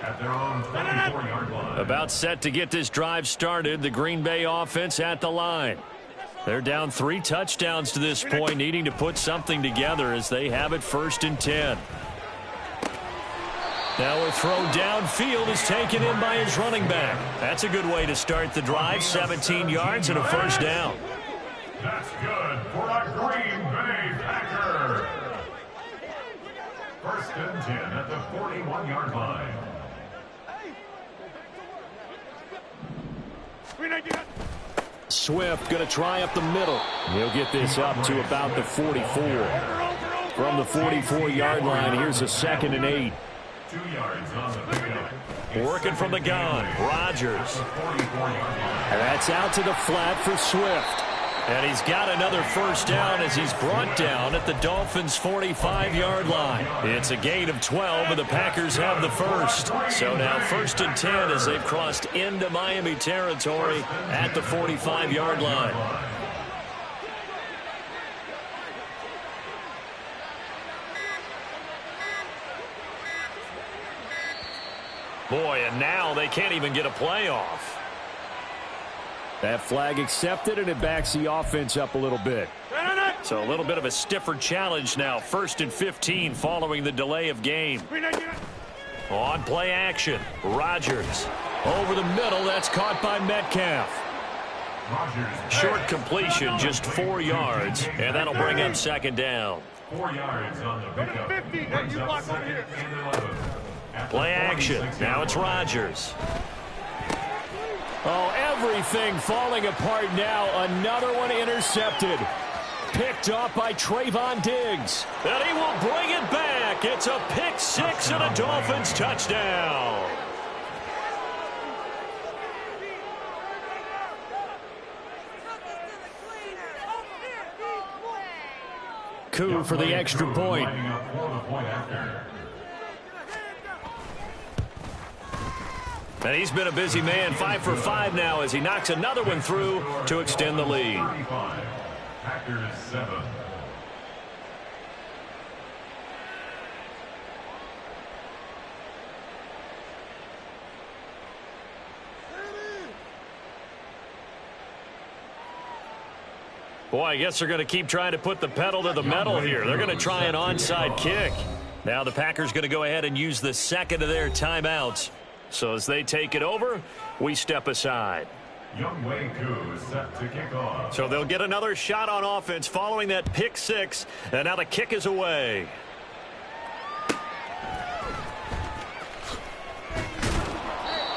at their own 24-yard line. About set to get this drive started. The Green Bay offense at the line. They're down 3 touchdowns to this point, needing to put something together as they have it first and 10. Now a throw downfield is taken in by his running back. That's a good way to start the drive. 17 yards and a first down. That's good for a Green Bay Packer. First and 10 at the 41-yard line. Swift going to try up the middle. He'll get this up to about the 44. From the 44-yard line, here's a 2nd and 8. 2 yards on the pickup. Working from the gun, Rodgers. And that's out to the flat for Swift. And he's got another first down as he's brought down at the Dolphins' 45-yard line. It's a gain of 12, and the Packers have the first. So now 1st and 10 as they've crossed into Miami territory at the 45-yard line. Boy, and now they can't even get a playoff. That flag accepted, and it backs the offense up a little bit. So a little bit of a stiffer challenge now. 1st and 15 following the delay of game. On play action, Rodgers. Over the middle, that's caught by Metcalf. Short completion, just 4 yards, and that'll bring up 2nd down. 4 yards on the pickup. Play action, now it's Rodgers. Oh, everything falling apart now. Another one intercepted. Picked off by Trayvon Diggs. And he will bring it back. It's a pick 6 and a Dolphins touchdown. Coup for the extra point. And he's been a busy man, 5 for 5 now as he knocks another one through to extend the lead. Packers 7. Boy, I guess they're going to keep trying to put the pedal to the metal here. They're going to try an onside kick. Now the Packers going to go ahead and use the second of their timeouts. So as they take it over, we step aside. Set to kick off. So they'll get another shot on offense following that pick 6, and now the kick is away.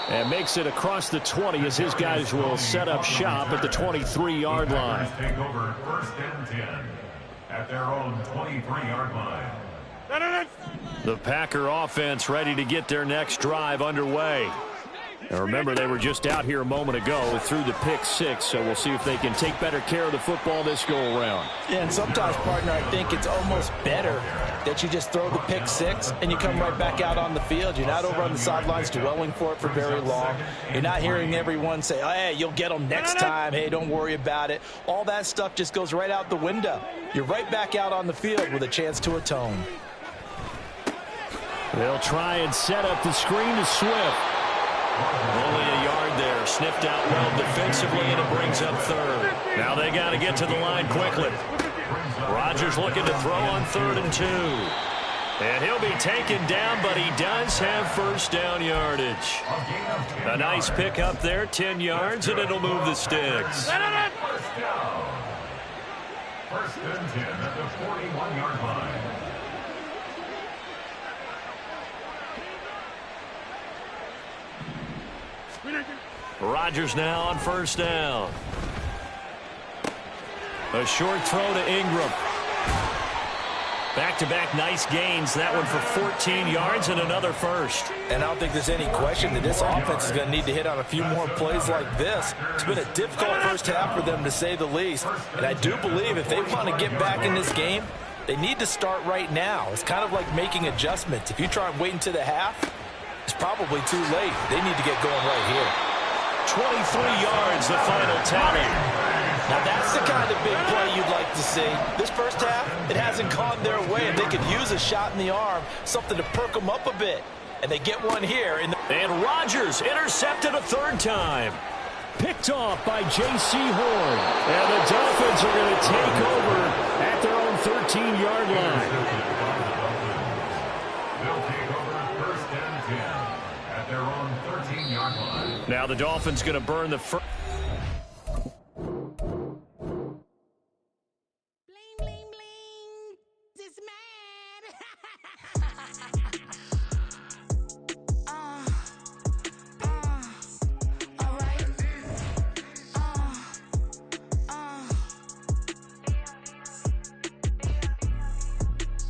And makes it across the 20 as his guys will set up shop at the 23-yard line. Take over 1st and 10 at their own 23-yard line. The Packer offense ready to get their next drive underway. And remember, they were just out here a moment ago through the pick 6, so we'll see if they can take better care of the football this go-around. Yeah, and sometimes, partner, I think it's almost better that you just throw the pick 6 and you come right back out on the field. You're not over on the sidelines dwelling for it for very long. You're not hearing everyone say, oh, hey, you'll get them next time. Hey, don't worry about it. All that stuff just goes right out the window. You're right back out on the field with a chance to atone. They'll try and set up the screen to Swift. Only a yard there. Sniffed out well defensively, and it brings up 3rd. Now they got to get to the line quickly. Rodgers looking to throw on 3rd and 2. And he'll be taken down, but he does have first down yardage. A nice pick up there, 10 yards, and it'll move the sticks. 1st and 10 at the 41-yard line. Rodgers now on first down. A short throw to Ingram. Back-to-back nice gains. That one for 14 yards and another first. And I don't think there's any question that this offense is going to need to hit on a few more plays like this. It's been a difficult first half for them, to say the least. And I do believe if they want to get back in this game, they need to start right now. It's kind of like making adjustments. If you try and wait until the half, it's probably too late. They need to get going right here. 23 yards, the final tally. Now that's the kind of big play you'd like to see. This first half, it hasn't gone their way, and they could use a shot in the arm, something to perk them up a bit. And they get one here. And Rodgers intercepted a 3rd time. Picked off by J.C. Horn. And the Dolphins are going to take over at their own 13-yard line. They'll take over 1st and 10 at their own 13-yard line. Now the Dolphins going to burn the first.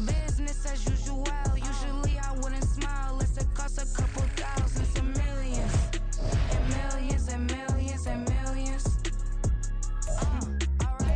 Business as usual. Usually I wouldn't smile unless it costs a couple thousands and millions. And millions and millions and millions. Alright.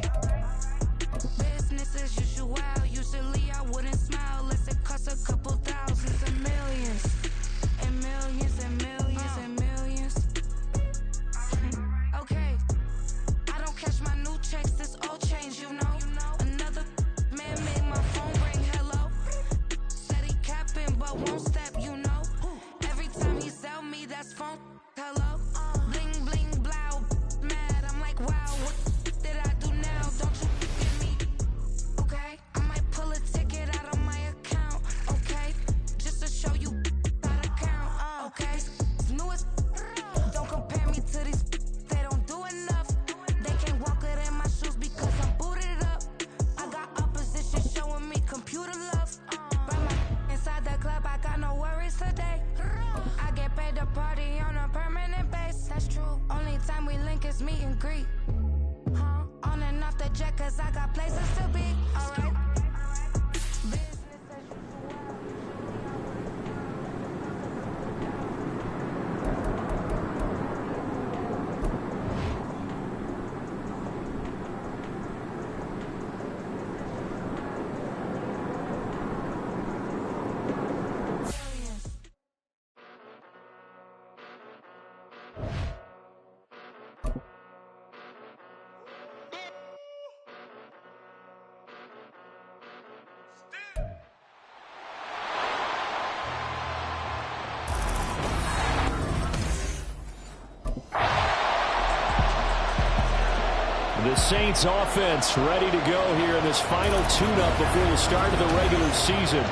The Saints offense ready to go here in this final tune-up before the start of the regular season.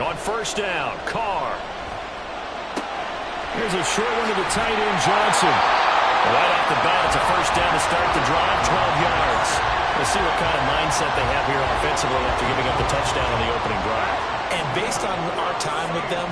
On first down, Carr. Here's a short one to the tight end, Johnson. Right off the bat, it's a first down to start the drive, 12 yards. We'll see what kind of mindset they have here offensively after giving up the touchdown on the opening drive. And based on our time with them,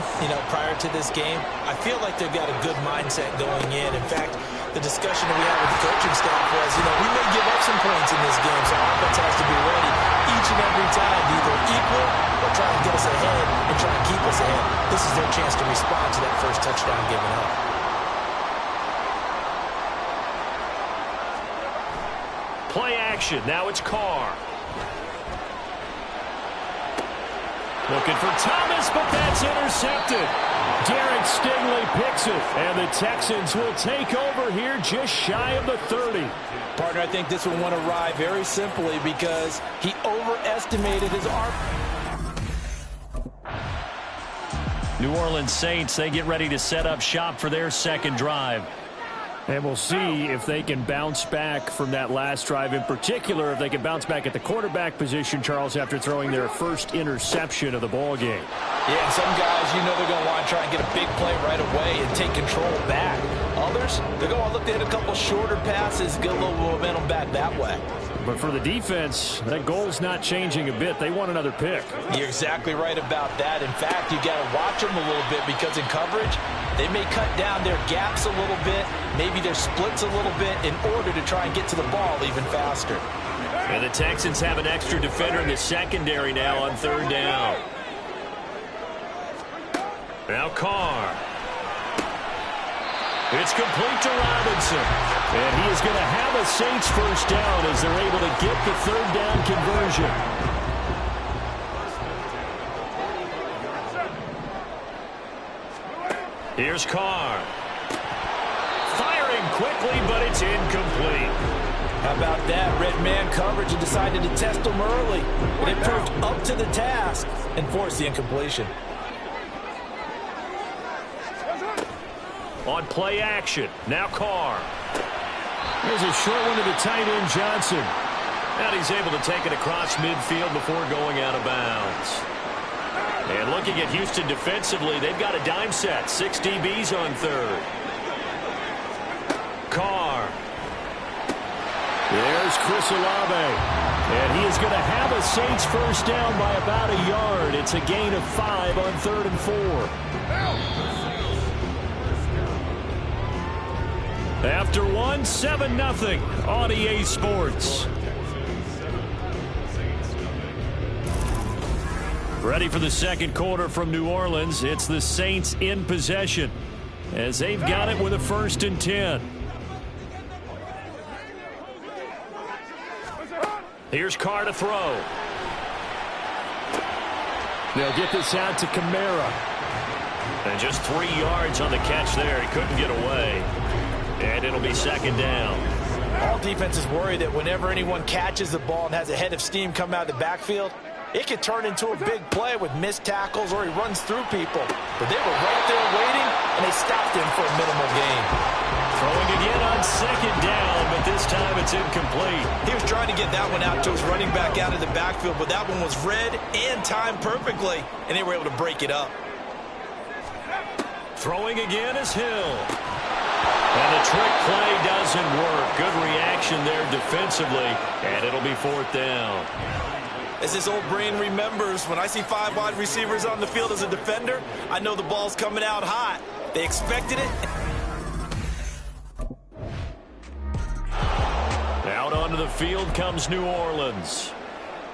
prior to this game, I feel like they've got a good mindset going in. In fact, the discussion that we had with the coaching staff was, we may give up some points in this game, so our offense has to be ready each and every time to either equal or try and get us ahead and try and keep us ahead. This is their chance to respond to that first touchdown given up. Play action. Now it's Carr. Looking for Thomas, but that's intercepted. Derek Stingley picks it, and the Texans will take over here just shy of the 30. Partner, I think this one won awry very simply because he overestimated his arm. New Orleans Saints, they get ready to set up shop for their second drive. And we'll see if they can bounce back from that last drive. In particular, if they can bounce back at the quarterback position, Charles, after throwing their first interception of the ball game. Yeah, and some guys, they're going to want to try and get a big play right away and take control back. Others, they're going to look to hit a couple shorter passes, get a little momentum back that way. But for the defense, that goal's not changing a bit. They want another pick. You're exactly right about that. In fact, you got to watch them a little bit because in coverage, they may cut down their gaps a little bit, maybe their splits a little bit in order to try and get to the ball even faster. And the Texans have an extra defender in the secondary now on third down. Now Carr. It's complete to Robinson. And he is going to have a Saints first down as they're able to get the third down conversion. Here's Carr. Firing quickly, but it's incomplete. How about that? Red man coverage and decided to test him early. And it proved up to the task and forced the incompletion. On play action, now Carr. There's a short one to the tight end, Johnson. And he's able to take it across midfield before going out of bounds. And looking at Houston defensively, they've got a dime set. 6 DBs on third. Carr. There's Chris Olave. And he is going to have a Saints first down by about a yard. It's a gain of 5 on 3rd and 4. After 1, 7-0 on EA Sports. Ready for the second quarter from New Orleans. It's the Saints in possession as they've got it with a 1st and 10. Here's Carr to throw. They'll get this out to Kamara. And just 3 yards on the catch there. He couldn't get away. And it'll be 2nd down. All defenses worry that whenever anyone catches the ball and has a head of steam come out of the backfield, it could turn into a big play with missed tackles or he runs through people. But they were right there waiting, and they stopped him for a minimal gain. Throwing again on 2nd down, but this time it's incomplete. He was trying to get that one out to his running back out of the backfield, but that one was read and timed perfectly, and they were able to break it up. Throwing again is Hill. And the trick play doesn't work. Good reaction there defensively, and it'll be 4th down. As his old brain remembers, when I see 5 wide receivers on the field as a defender, I know the ball's coming out hot. They expected it. Out onto the field comes New Orleans.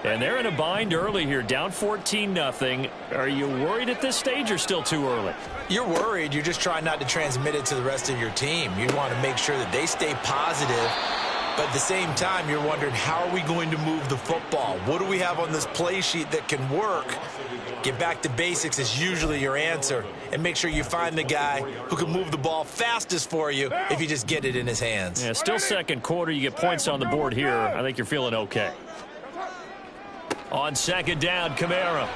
And they're in a bind early here, down 14-0. Are you worried at this stage or still too early? You're worried. You're just trying not to transmit it to the rest of your team. You want to make sure that they stay positive. But at the same time, you're wondering, how are we going to move the football? What do we have on this play sheet that can work? Get back to basics is usually your answer. And make sure you find the guy who can move the ball fastest for you if you just get it in his hands. Yeah, still second quarter. You get points on the board here. I think you're feeling okay. On second down, Kamara.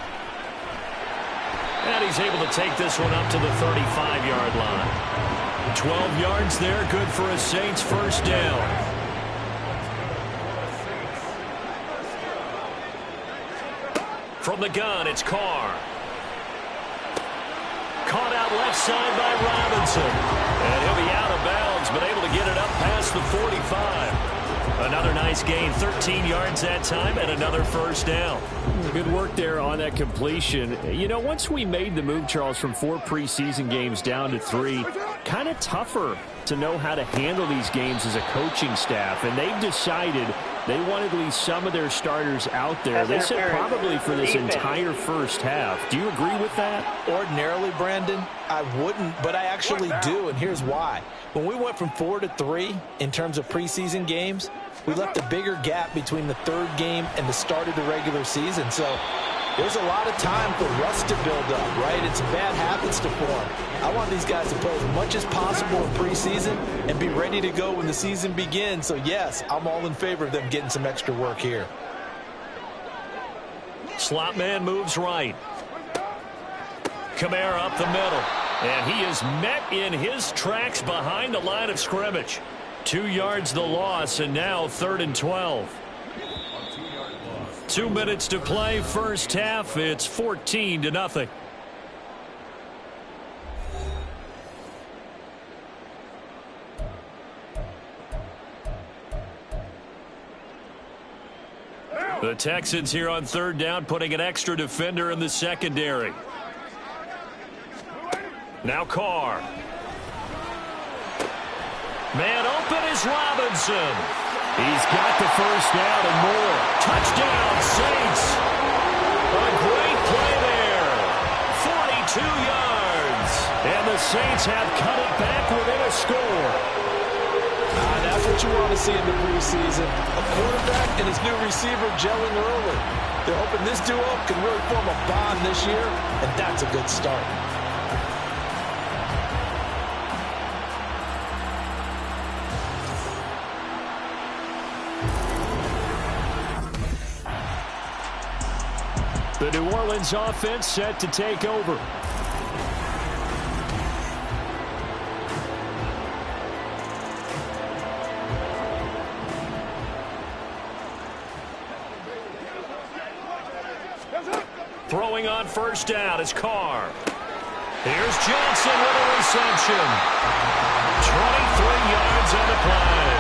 And he's able to take this one up to the 35-yard line. 12 yards there, good for a Saints first down. From the gun, it's Carr. Caught out left side by Robinson. And he'll be out of bounds, but able to get it up past the 45. Another nice gain, 13 yards that time, and another first down. Good work there on that completion. You know, once we made the move, Charles, from 4 preseason games down to 3, kind of tougher to know how to handle these games as a coaching staff. And they've decided they want at least some of their starters out there. They said probably for this entire first half. Do you agree with that? Ordinarily, Brandon, I wouldn't, but I actually do, and here's why. When we went from 4 to 3 in terms of preseason games, we left a bigger gap between the third game and the start of the regular season. So there's a lot of time for rust to build up, right? It's bad habits to form. I want these guys to play as much as possible in preseason and be ready to go when the season begins. So, yes, I'm all in favor of them getting some extra work here. Slot man moves right. Kamara up the middle. And he is met in his tracks behind the line of scrimmage. 2 yards the loss, and now 3rd and 12. 2 minutes to play, first half. It's 14-0. The Texans here on 3rd down, putting an extra defender in the secondary. Now Carr. Man open is Robinson. He's got the first down and more. Touchdown, Saints. A great play there. 42 yards. And the Saints have cut it back within a score. That's what you want to see in the preseason. A quarterback and his new receiver gelling early. They're hoping this duo can really form a bond this year, and that's a good start. The New Orleans offense set to take over. Throwing on first down is Carr. Here's Johnson with a reception. 23 yards on the play.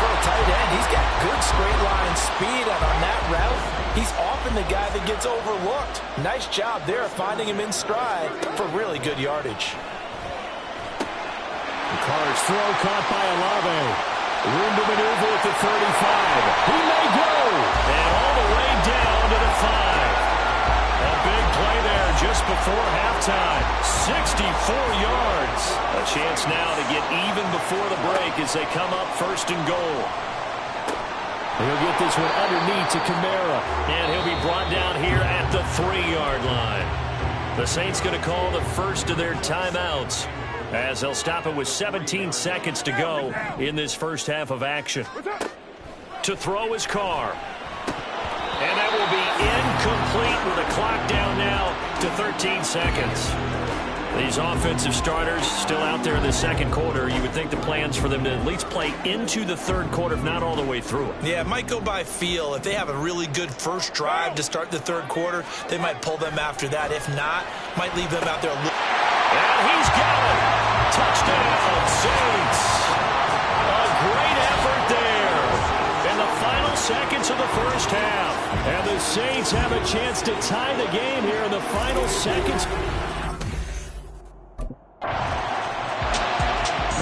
For a tight end, he's got good straight line speed, and on that route, he's often the guy that gets overlooked. Nice job there finding him in stride for really good yardage. Carr's throw caught by Olave. Room to maneuver at the 35. He may go. And all the way down to the 5. A big play there just before halftime. 64 yards. A chance now to get even before the break as they come up 1st and goal. He'll get this one underneath to Kamara. And he'll be brought down here at the 3-yard line. The Saints going to call the first of their timeouts as they'll stop it with 17 seconds to go in this first half of action. To throw his Carr. And that will be incomplete with a clock down now to 13 seconds. These offensive starters still out there in the second quarter. You would think the plans for them to at least play into the third quarter, if not all the way through it. Yeah, it might go by feel. If they have a really good first drive to start the third quarter, they might pull them after that. If not, might leave them out there. And he's got it. Touchdown, Saints. A great effort there in the final seconds of the first half. And the Saints have a chance to tie the game here in the final seconds.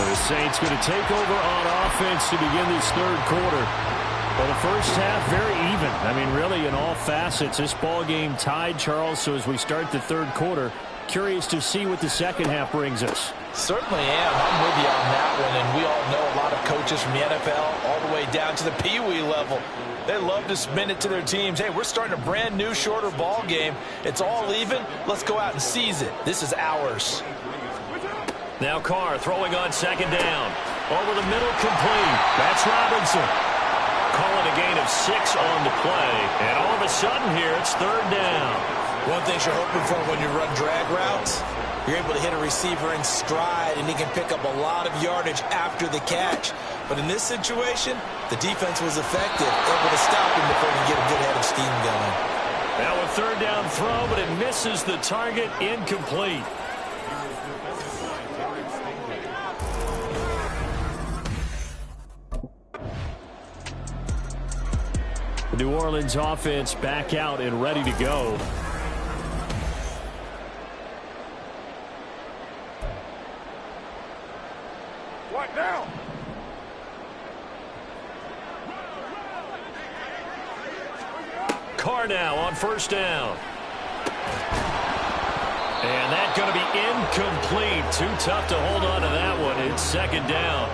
The Saints going to take over on offense to begin this third quarter. Well, the first half, very even. I mean, really, in all facets, this ball game tied, Charles. So as we start the third quarter, curious to see what the second half brings us. Certainly am. I'm with you on that one. And we all know a lot of coaches from the NFL all the way down to the Pee-wee level. They love to spin it to their teams. Hey, we're starting a brand new, shorter ball game. It's all even. Let's go out and seize it. This is ours. Now Carr throwing on second down. Over the middle, complete. That's Robinson. Call and a gain of 6 on the play. And all of a sudden here, it's third down. One thing you're hoping for when you run drag routes, you're able to hit a receiver in stride, and he can pick up a lot of yardage after the catch. But in this situation, the defense was effective, able to stop him before he can get a good head of steam going. Now a third down throw, but it misses the target, incomplete. The New Orleans offense back out and ready to go. What now? Carr now on first down. And that's going to be incomplete. Too tough to hold on to that one. It's second down.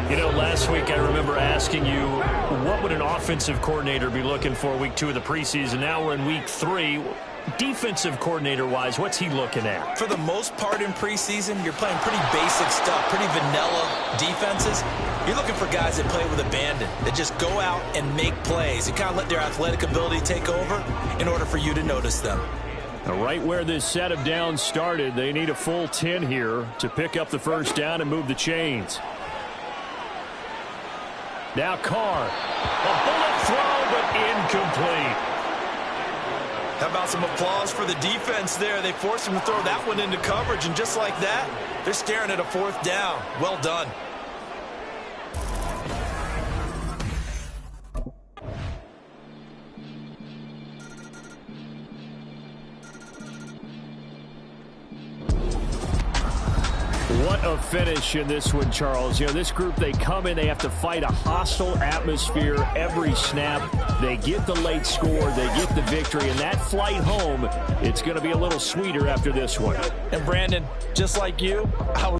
You know, last week I remember asking you, what would an offensive coordinator be looking for week 2 of the preseason? Now we're in week 3. Defensive coordinator-wise, what's he looking at? For the most part in preseason, you're playing pretty basic stuff, pretty vanilla defenses. You're looking for guys that play with abandon, that just go out and make plays and kind of let their athletic ability take over in order for you to notice them. Now, right where this set of downs started, they need a full 10 here to pick up the first down and move the chains. Now Carr. A bullet throw, but incomplete. How about some applause for the defense there? They forced him to throw that one into coverage, and just like that, they're staring at a fourth down. Well done. What a finish in this one, Charles. You know, this group, they come in, they have to fight a hostile atmosphere every snap. They get the late score, they get the victory, and that flight home, it's going to be a little sweeter after this one. And Brandon, just like you, I was